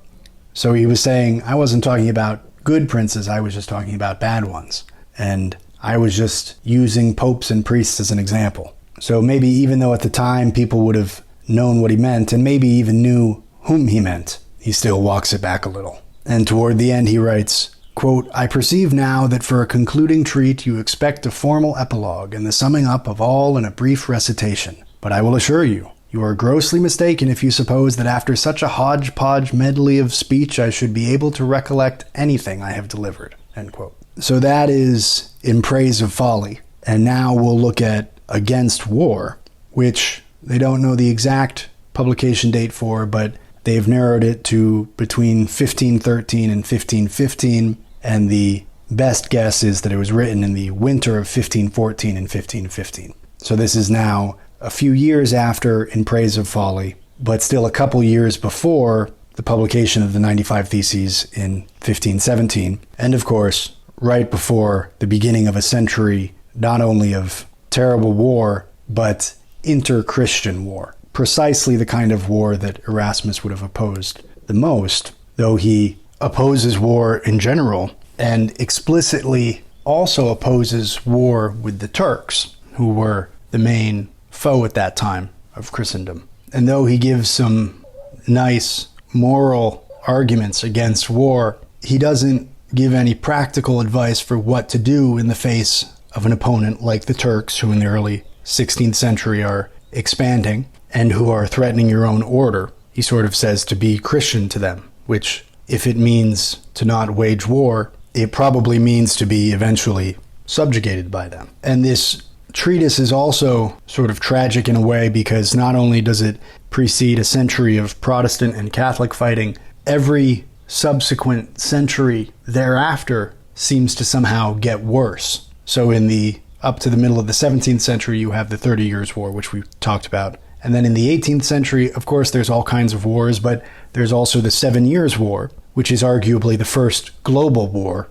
Speaker 1: So he was saying, I wasn't talking about good princes, I was just talking about bad ones. And I was just using popes and priests as an example. So maybe even though at the time people would have known what he meant, and maybe even knew whom he meant, he still walks it back a little. And toward the end he writes, quote, "I perceive now that for a concluding treat you expect a formal epilogue and the summing up of all in a brief recitation. But I will assure you, you are grossly mistaken if you suppose that after such a hodgepodge medley of speech I should be able to recollect anything I have delivered." End quote. So that is in Praise of Folly. And now we'll look at Against War, which they don't know the exact publication date for, but they've narrowed it to between 1513 and 1515, and the best guess is that it was written in the winter of 1514 and 1515. So this is now a few years after In Praise of Folly, but still a couple years before the publication of the 95 Theses in 1517, and of course, right before the beginning of a century not only of terrible war, but inter-Christian war. Precisely the kind of war that Erasmus would have opposed the most, though he opposes war in general, and explicitly also opposes war with the Turks, who were the main foe at that time of Christendom. And though he gives some nice moral arguments against war, he doesn't give any practical advice for what to do in the face of an opponent like the Turks, who in the early 16th century are expanding and who are threatening your own order. He sort of says to be Christian to them, which, if it means to not wage war, it probably means to be eventually subjugated by them. And this treatise is also sort of tragic in a way, because not only does it precede a century of Protestant and Catholic fighting, every subsequent century thereafter seems to somehow get worse. So in the up to the middle of the 17th century, you have the 30 Years' War, which we talked about. And then in the 18th century, of course, there's all kinds of wars, but there's also the 7 Years' War, which is arguably the first global war.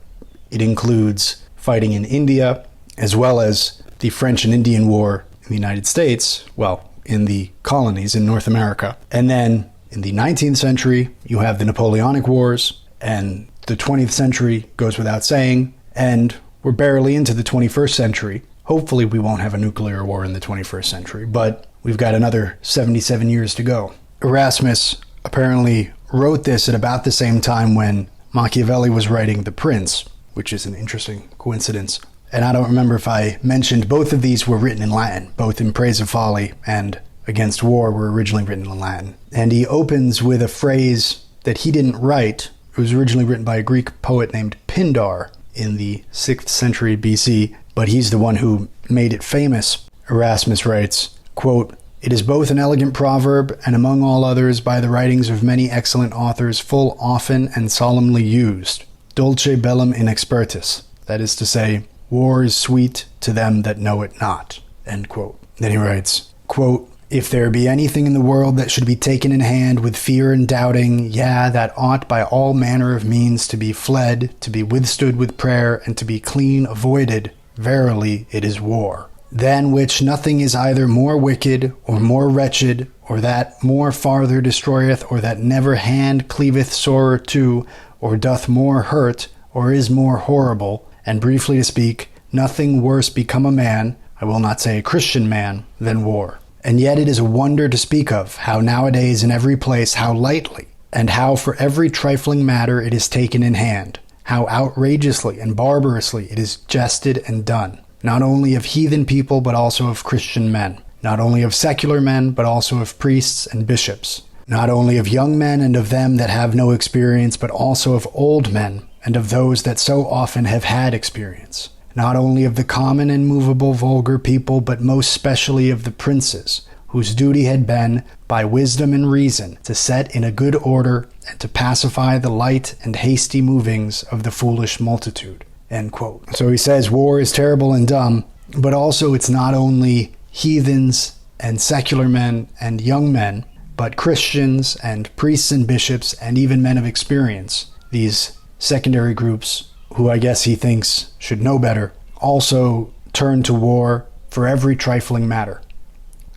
Speaker 1: It includes fighting in India, as well as the French and Indian War in the United States, well, in the colonies in North America. And then in the 19th century, you have the Napoleonic Wars, and the 20th century goes without saying, and we're barely into the 21st century. Hopefully we won't have a nuclear war in the 21st century, but we've got another 77 years to go. Erasmus apparently wrote this at about the same time when Machiavelli was writing The Prince, which is an interesting coincidence. And I don't remember if I mentioned both of these were written in Latin, both in Praise of Folly and Against War were originally written in Latin. And he opens with a phrase that he didn't write. It was originally written by a Greek poet named Pindar in the 6th century BC, but he's the one who made it famous. Erasmus writes, quote, "It is both an elegant proverb, and among all others by the writings of many excellent authors full often and solemnly used. Dulce bellum inexpertis." That is to say, war is sweet to them that know it not. End quote. Then he writes, quote, "If there be anything in the world that should be taken in hand with fear and doubting, yea, that ought by all manner of means to be fled, to be withstood with prayer, and to be clean avoided, verily it is war. Than which nothing is either more wicked, or more wretched, or that more farther destroyeth, or that never hand cleaveth sorer to, or doth more hurt, or is more horrible, and briefly to speak, nothing worse become a man, I will not say a Christian man, than war. And yet it is a wonder to speak of, how nowadays in every place how lightly, and how for every trifling matter it is taken in hand, how outrageously and barbarously it is jested and done, not only of heathen people but also of Christian men, not only of secular men but also of priests and bishops, not only of young men and of them that have no experience but also of old men and of those that so often have had experience, not only of the common and movable vulgar people, but most specially of the princes, whose duty had been, by wisdom and reason, to set in a good order and to pacify the light and hasty movings of the foolish multitude." End quote. So he says war is terrible and dumb, but also it's not only heathens and secular men and young men, but Christians and priests and bishops and even men of experience, these secondary groups who I guess he thinks should know better, also turn to war for every trifling matter.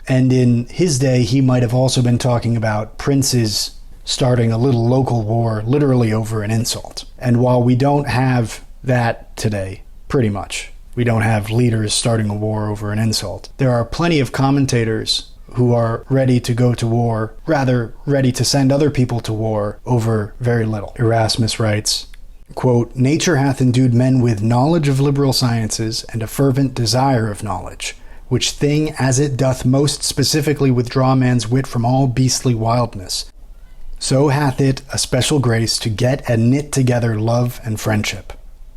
Speaker 1: And in his day, he might have also been talking about princes starting a little local war, literally over an insult. And while we don't have that today, pretty much, we don't have leaders starting a war over an insult, there are plenty of commentators who are ready to go to war, rather ready to send other people to war over very little. Erasmus writes, quote, "Nature hath endued men with knowledge of liberal sciences and a fervent desire of knowledge, which thing as it doth most specifically withdraw man's wit from all beastly wildness, so hath it a special grace to get and knit together love and friendship.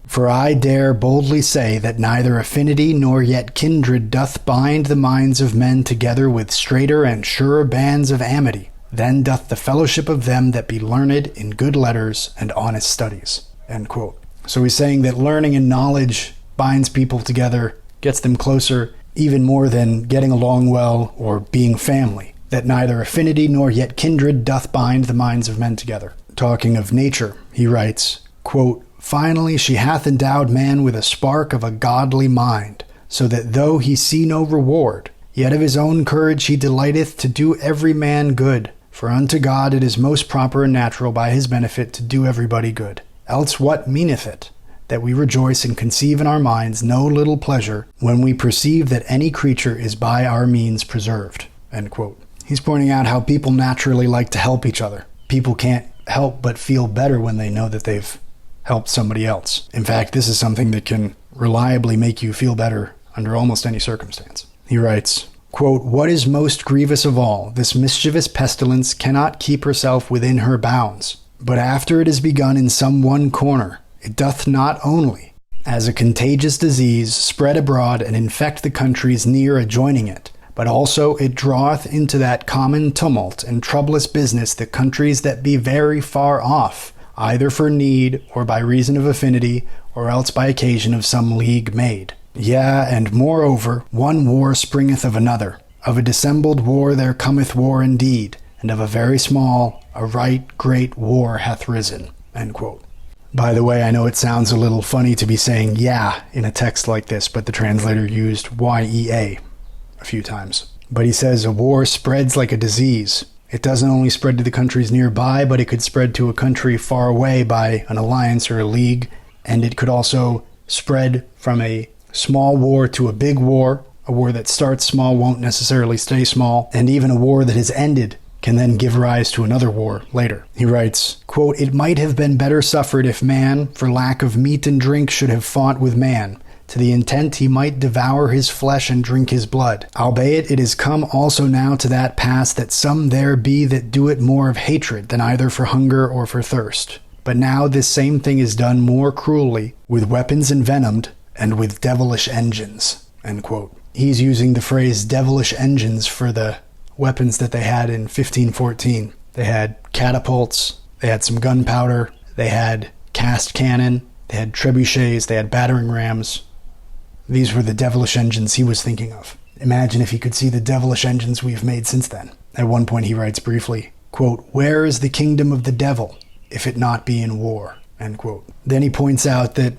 Speaker 1: For I dare boldly say that neither affinity nor yet kindred doth bind the minds of men together with straighter and surer bands of amity than doth the fellowship of them that be learned in good letters and honest studies." End quote. So he's saying that learning and knowledge binds people together, gets them closer, even more than getting along well or being family. That neither affinity nor yet kindred doth bind the minds of men together. Talking of nature, he writes, quote, "Finally she hath endowed man with a spark of a godly mind, so that though he see no reward, yet of his own courage he delighteth to do every man good. For unto God it is most proper and natural by his benefit to do everybody good. Else what meaneth it, that we rejoice and conceive in our minds no little pleasure when we perceive that any creature is by our means preserved?" End quote. He's pointing out how people naturally like to help each other. People can't help but feel better when they know that they've helped somebody else. In fact, this is something that can reliably make you feel better under almost any circumstance. He writes, quote, "What is most grievous of all, this mischievous pestilence cannot keep herself within her bounds. But after it is begun in some one corner, it doth not only, as a contagious disease, spread abroad and infect the countries near adjoining it, but also it draweth into that common tumult and troublous business the countries that be very far off, either for need, or by reason of affinity, or else by occasion of some league made. Yea, and moreover, one war springeth of another. Of a dissembled war there cometh war indeed, and of a very small, a right great war hath risen." End quote. By the way, I know it sounds a little funny to be saying "yeah" in a text like this, but the translator used "yea" a few times. But he says a war spreads like a disease. It doesn't only spread to the countries nearby, but it could spread to a country far away by an alliance or a league, and it could also spread from a small war to a big war, A war that starts small won't necessarily stay small, and even a war that has ended can then give rise to another war later. He writes, quote, "It might have been better suffered if man, for lack of meat and drink, should have fought with man, to the intent he might devour his flesh and drink his blood. Albeit it is come also now to that pass that some there be that do it more of hatred than either for hunger or for thirst. But now this same thing is done more cruelly, with weapons envenomed, and with devilish engines." End quote. He's using the phrase devilish engines for the weapons that they had in 1514. They had catapults, they had some gunpowder, they had cast cannon, they had trebuchets, they had battering rams. These were the devilish engines he was thinking of. Imagine if he could see the devilish engines we've made since then. At one point he writes briefly, quote, "Where is the kingdom of the devil, if it not be in war?" End quote. Then he points out that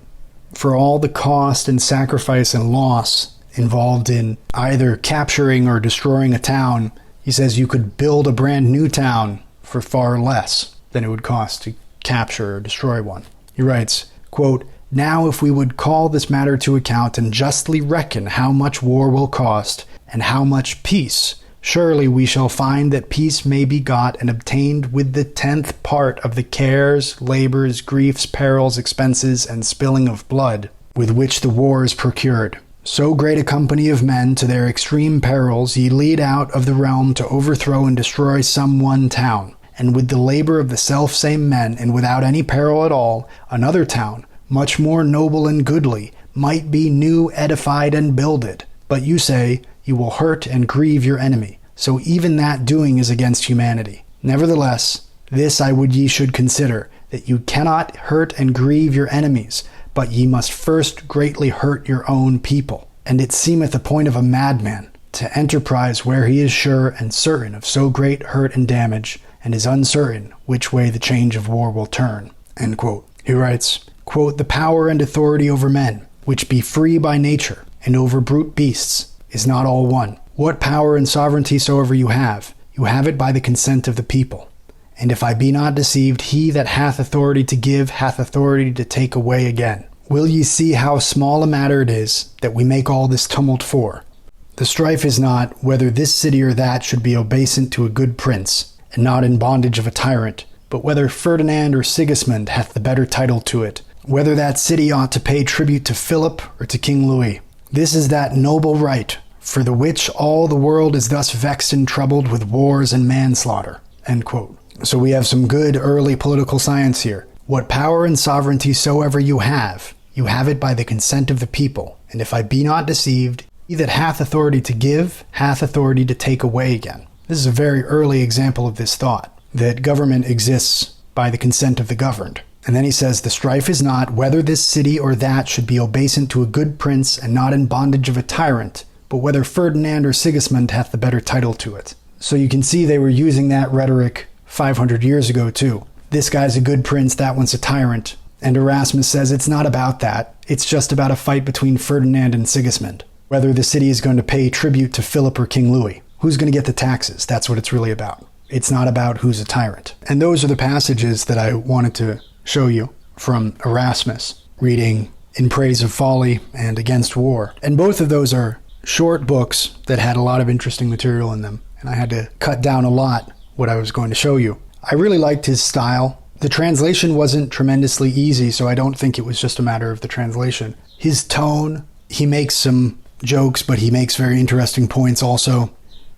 Speaker 1: for all the cost and sacrifice and loss involved in either capturing or destroying a town, he says you could build a brand new town for far less than it would cost to capture or destroy one. He writes, quote, "Now if we would call this matter to account and justly reckon how much war will cost and how much peace, surely we shall find that peace may be got and obtained with the 10th part of the cares, labors, griefs, perils, expenses, and spilling of blood, with which the war is procured. So great a company of men to their extreme perils ye lead out of the realm to overthrow and destroy some one town, and with the labor of the self-same men, and without any peril at all, another town, much more noble and goodly, might be new edified and builded. But you say, you will hurt and grieve your enemy. So even that doing is against humanity. Nevertheless, this I would ye should consider, that you cannot hurt and grieve your enemies, but ye must first greatly hurt your own people. And it seemeth the point of a madman to enterprise where he is sure and certain of so great hurt and damage, and is uncertain which way the change of war will turn." End quote. He writes, quote, "The power and authority over men, which be free by nature, and over brute beasts, is not all one. What power and sovereignty soever you have it by the consent of the people. And if I be not deceived, he that hath authority to give hath authority to take away again. Will ye see how small a matter it is that we make all this tumult for? The strife is not whether this city or that should be obeisant to a good prince, and not in bondage of a tyrant, but whether Ferdinand or Sigismund hath the better title to it, whether that city ought to pay tribute to Philip or to King Louis. This is that noble right, for the which all the world is thus vexed and troubled with wars and manslaughter." End quote. So we have some good early political science here. What power and sovereignty soever you have it by the consent of the people. And if I be not deceived, he that hath authority to give hath authority to take away again. This is a very early example of this thought, that government exists by the consent of the governed. And then he says, "The strife is not whether this city or that should be obeisant to a good prince and not in bondage of a tyrant, but whether Ferdinand or Sigismund hath the better title to it." So you can see they were using that rhetoric 500 years ago too. This guy's a good prince, that one's a tyrant. And Erasmus says it's not about that. It's just about a fight between Ferdinand and Sigismund. Whether the city is going to pay tribute to Philip or King Louis. Who's going to get the taxes? That's what it's really about. It's not about who's a tyrant. And those are the passages that I wanted to show you from Erasmus, reading In Praise of Folly and Against War. And both of those are short books that had a lot of interesting material in them. And I had to cut down a lot what I was going to show you. I really liked his style. The translation wasn't tremendously easy, so I don't think it was just a matter of the translation. His tone, he makes some jokes, but he makes very interesting points also.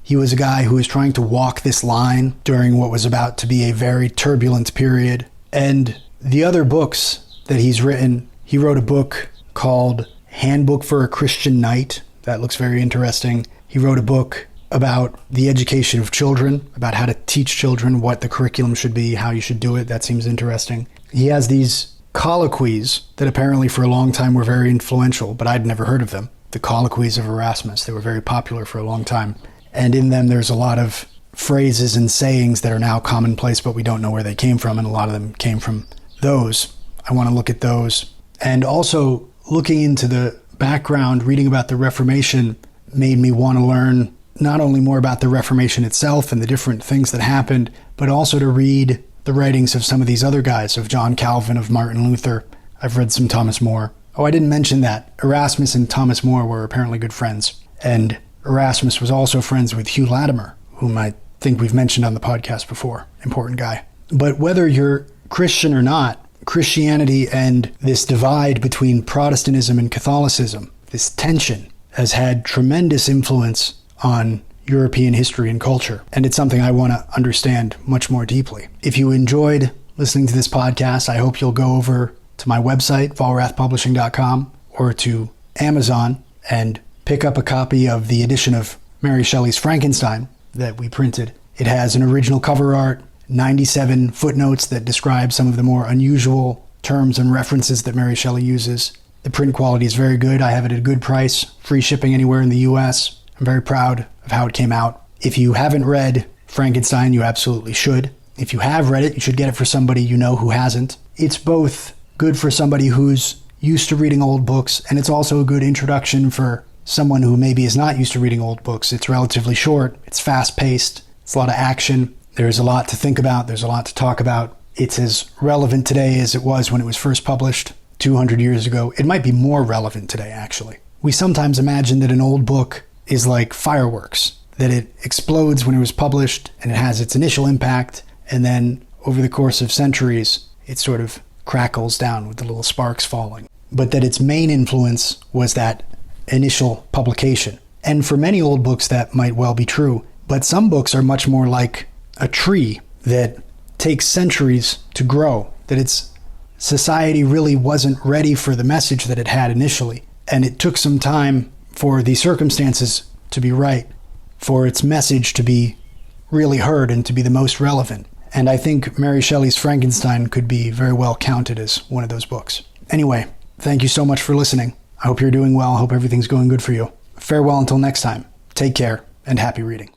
Speaker 1: He was a guy who was trying to walk this line during what was about to be a very turbulent period. And the other books that he's written, he wrote a book called Handbook for a Christian Knight. That looks very interesting. He wrote a book about the education of children, about how to teach children what the curriculum should be, how you should do it. That seems interesting. He has these colloquies that apparently for a long time were very influential, but I'd never heard of them. The colloquies of Erasmus. They were very popular for a long time. And in them, there's a lot of phrases and sayings that are now commonplace, but we don't know where they came from, and a lot of them came from those. I want to look at those. And also, looking into the background, reading about the Reformation made me want to learn not only more about the Reformation itself and the different things that happened, but also to read the writings of some of these other guys, of John Calvin, of Martin Luther. I've read some Thomas More. Oh, I didn't mention that. Erasmus and Thomas More were apparently good friends. And Erasmus was also friends with Hugh Latimer, whom I think we've mentioned on the podcast before. Important guy. But whether you're Christian or not, Christianity and this divide between Protestantism and Catholicism, this tension, has had tremendous influence on European history and culture. And it's something I want to understand much more deeply. If you enjoyed listening to this podcast, I hope you'll go over to my website, fallrathpublishing.com, or to Amazon and pick up a copy of the edition of Mary Shelley's Frankenstein that we printed. It has an original cover art, 97 footnotes that describe some of the more unusual terms and references that Mary Shelley uses. The print quality is very good. I have it at a good price, free shipping anywhere in the US. I'm very proud of how it came out. If you haven't read Frankenstein, you absolutely should. If you have read it, you should get it for somebody you know who hasn't. It's both good for somebody who's used to reading old books, and it's also a good introduction for someone who maybe is not used to reading old books. It's relatively short, it's fast-paced, it's a lot of action. There's a lot to think about, there's a lot to talk about. It's as relevant today as it was when it was first published 200 years ago. It might be more relevant today, actually. We sometimes imagine that an old book is like fireworks, that it explodes when it was published and it has its initial impact, and then over the course of centuries, it sort of crackles down with the little sparks falling. But that its main influence was that initial publication. And for many old books, that might well be true. But some books are much more like a tree that takes centuries to grow, that its society really wasn't ready for the message that it had initially. And it took some time for the circumstances to be right, for its message to be really heard and to be the most relevant. And I think Mary Shelley's Frankenstein could be very well counted as one of those books. Anyway, thank you so much for listening. I hope you're doing well. I hope everything's going good for you. Farewell until next time. Take care and happy reading.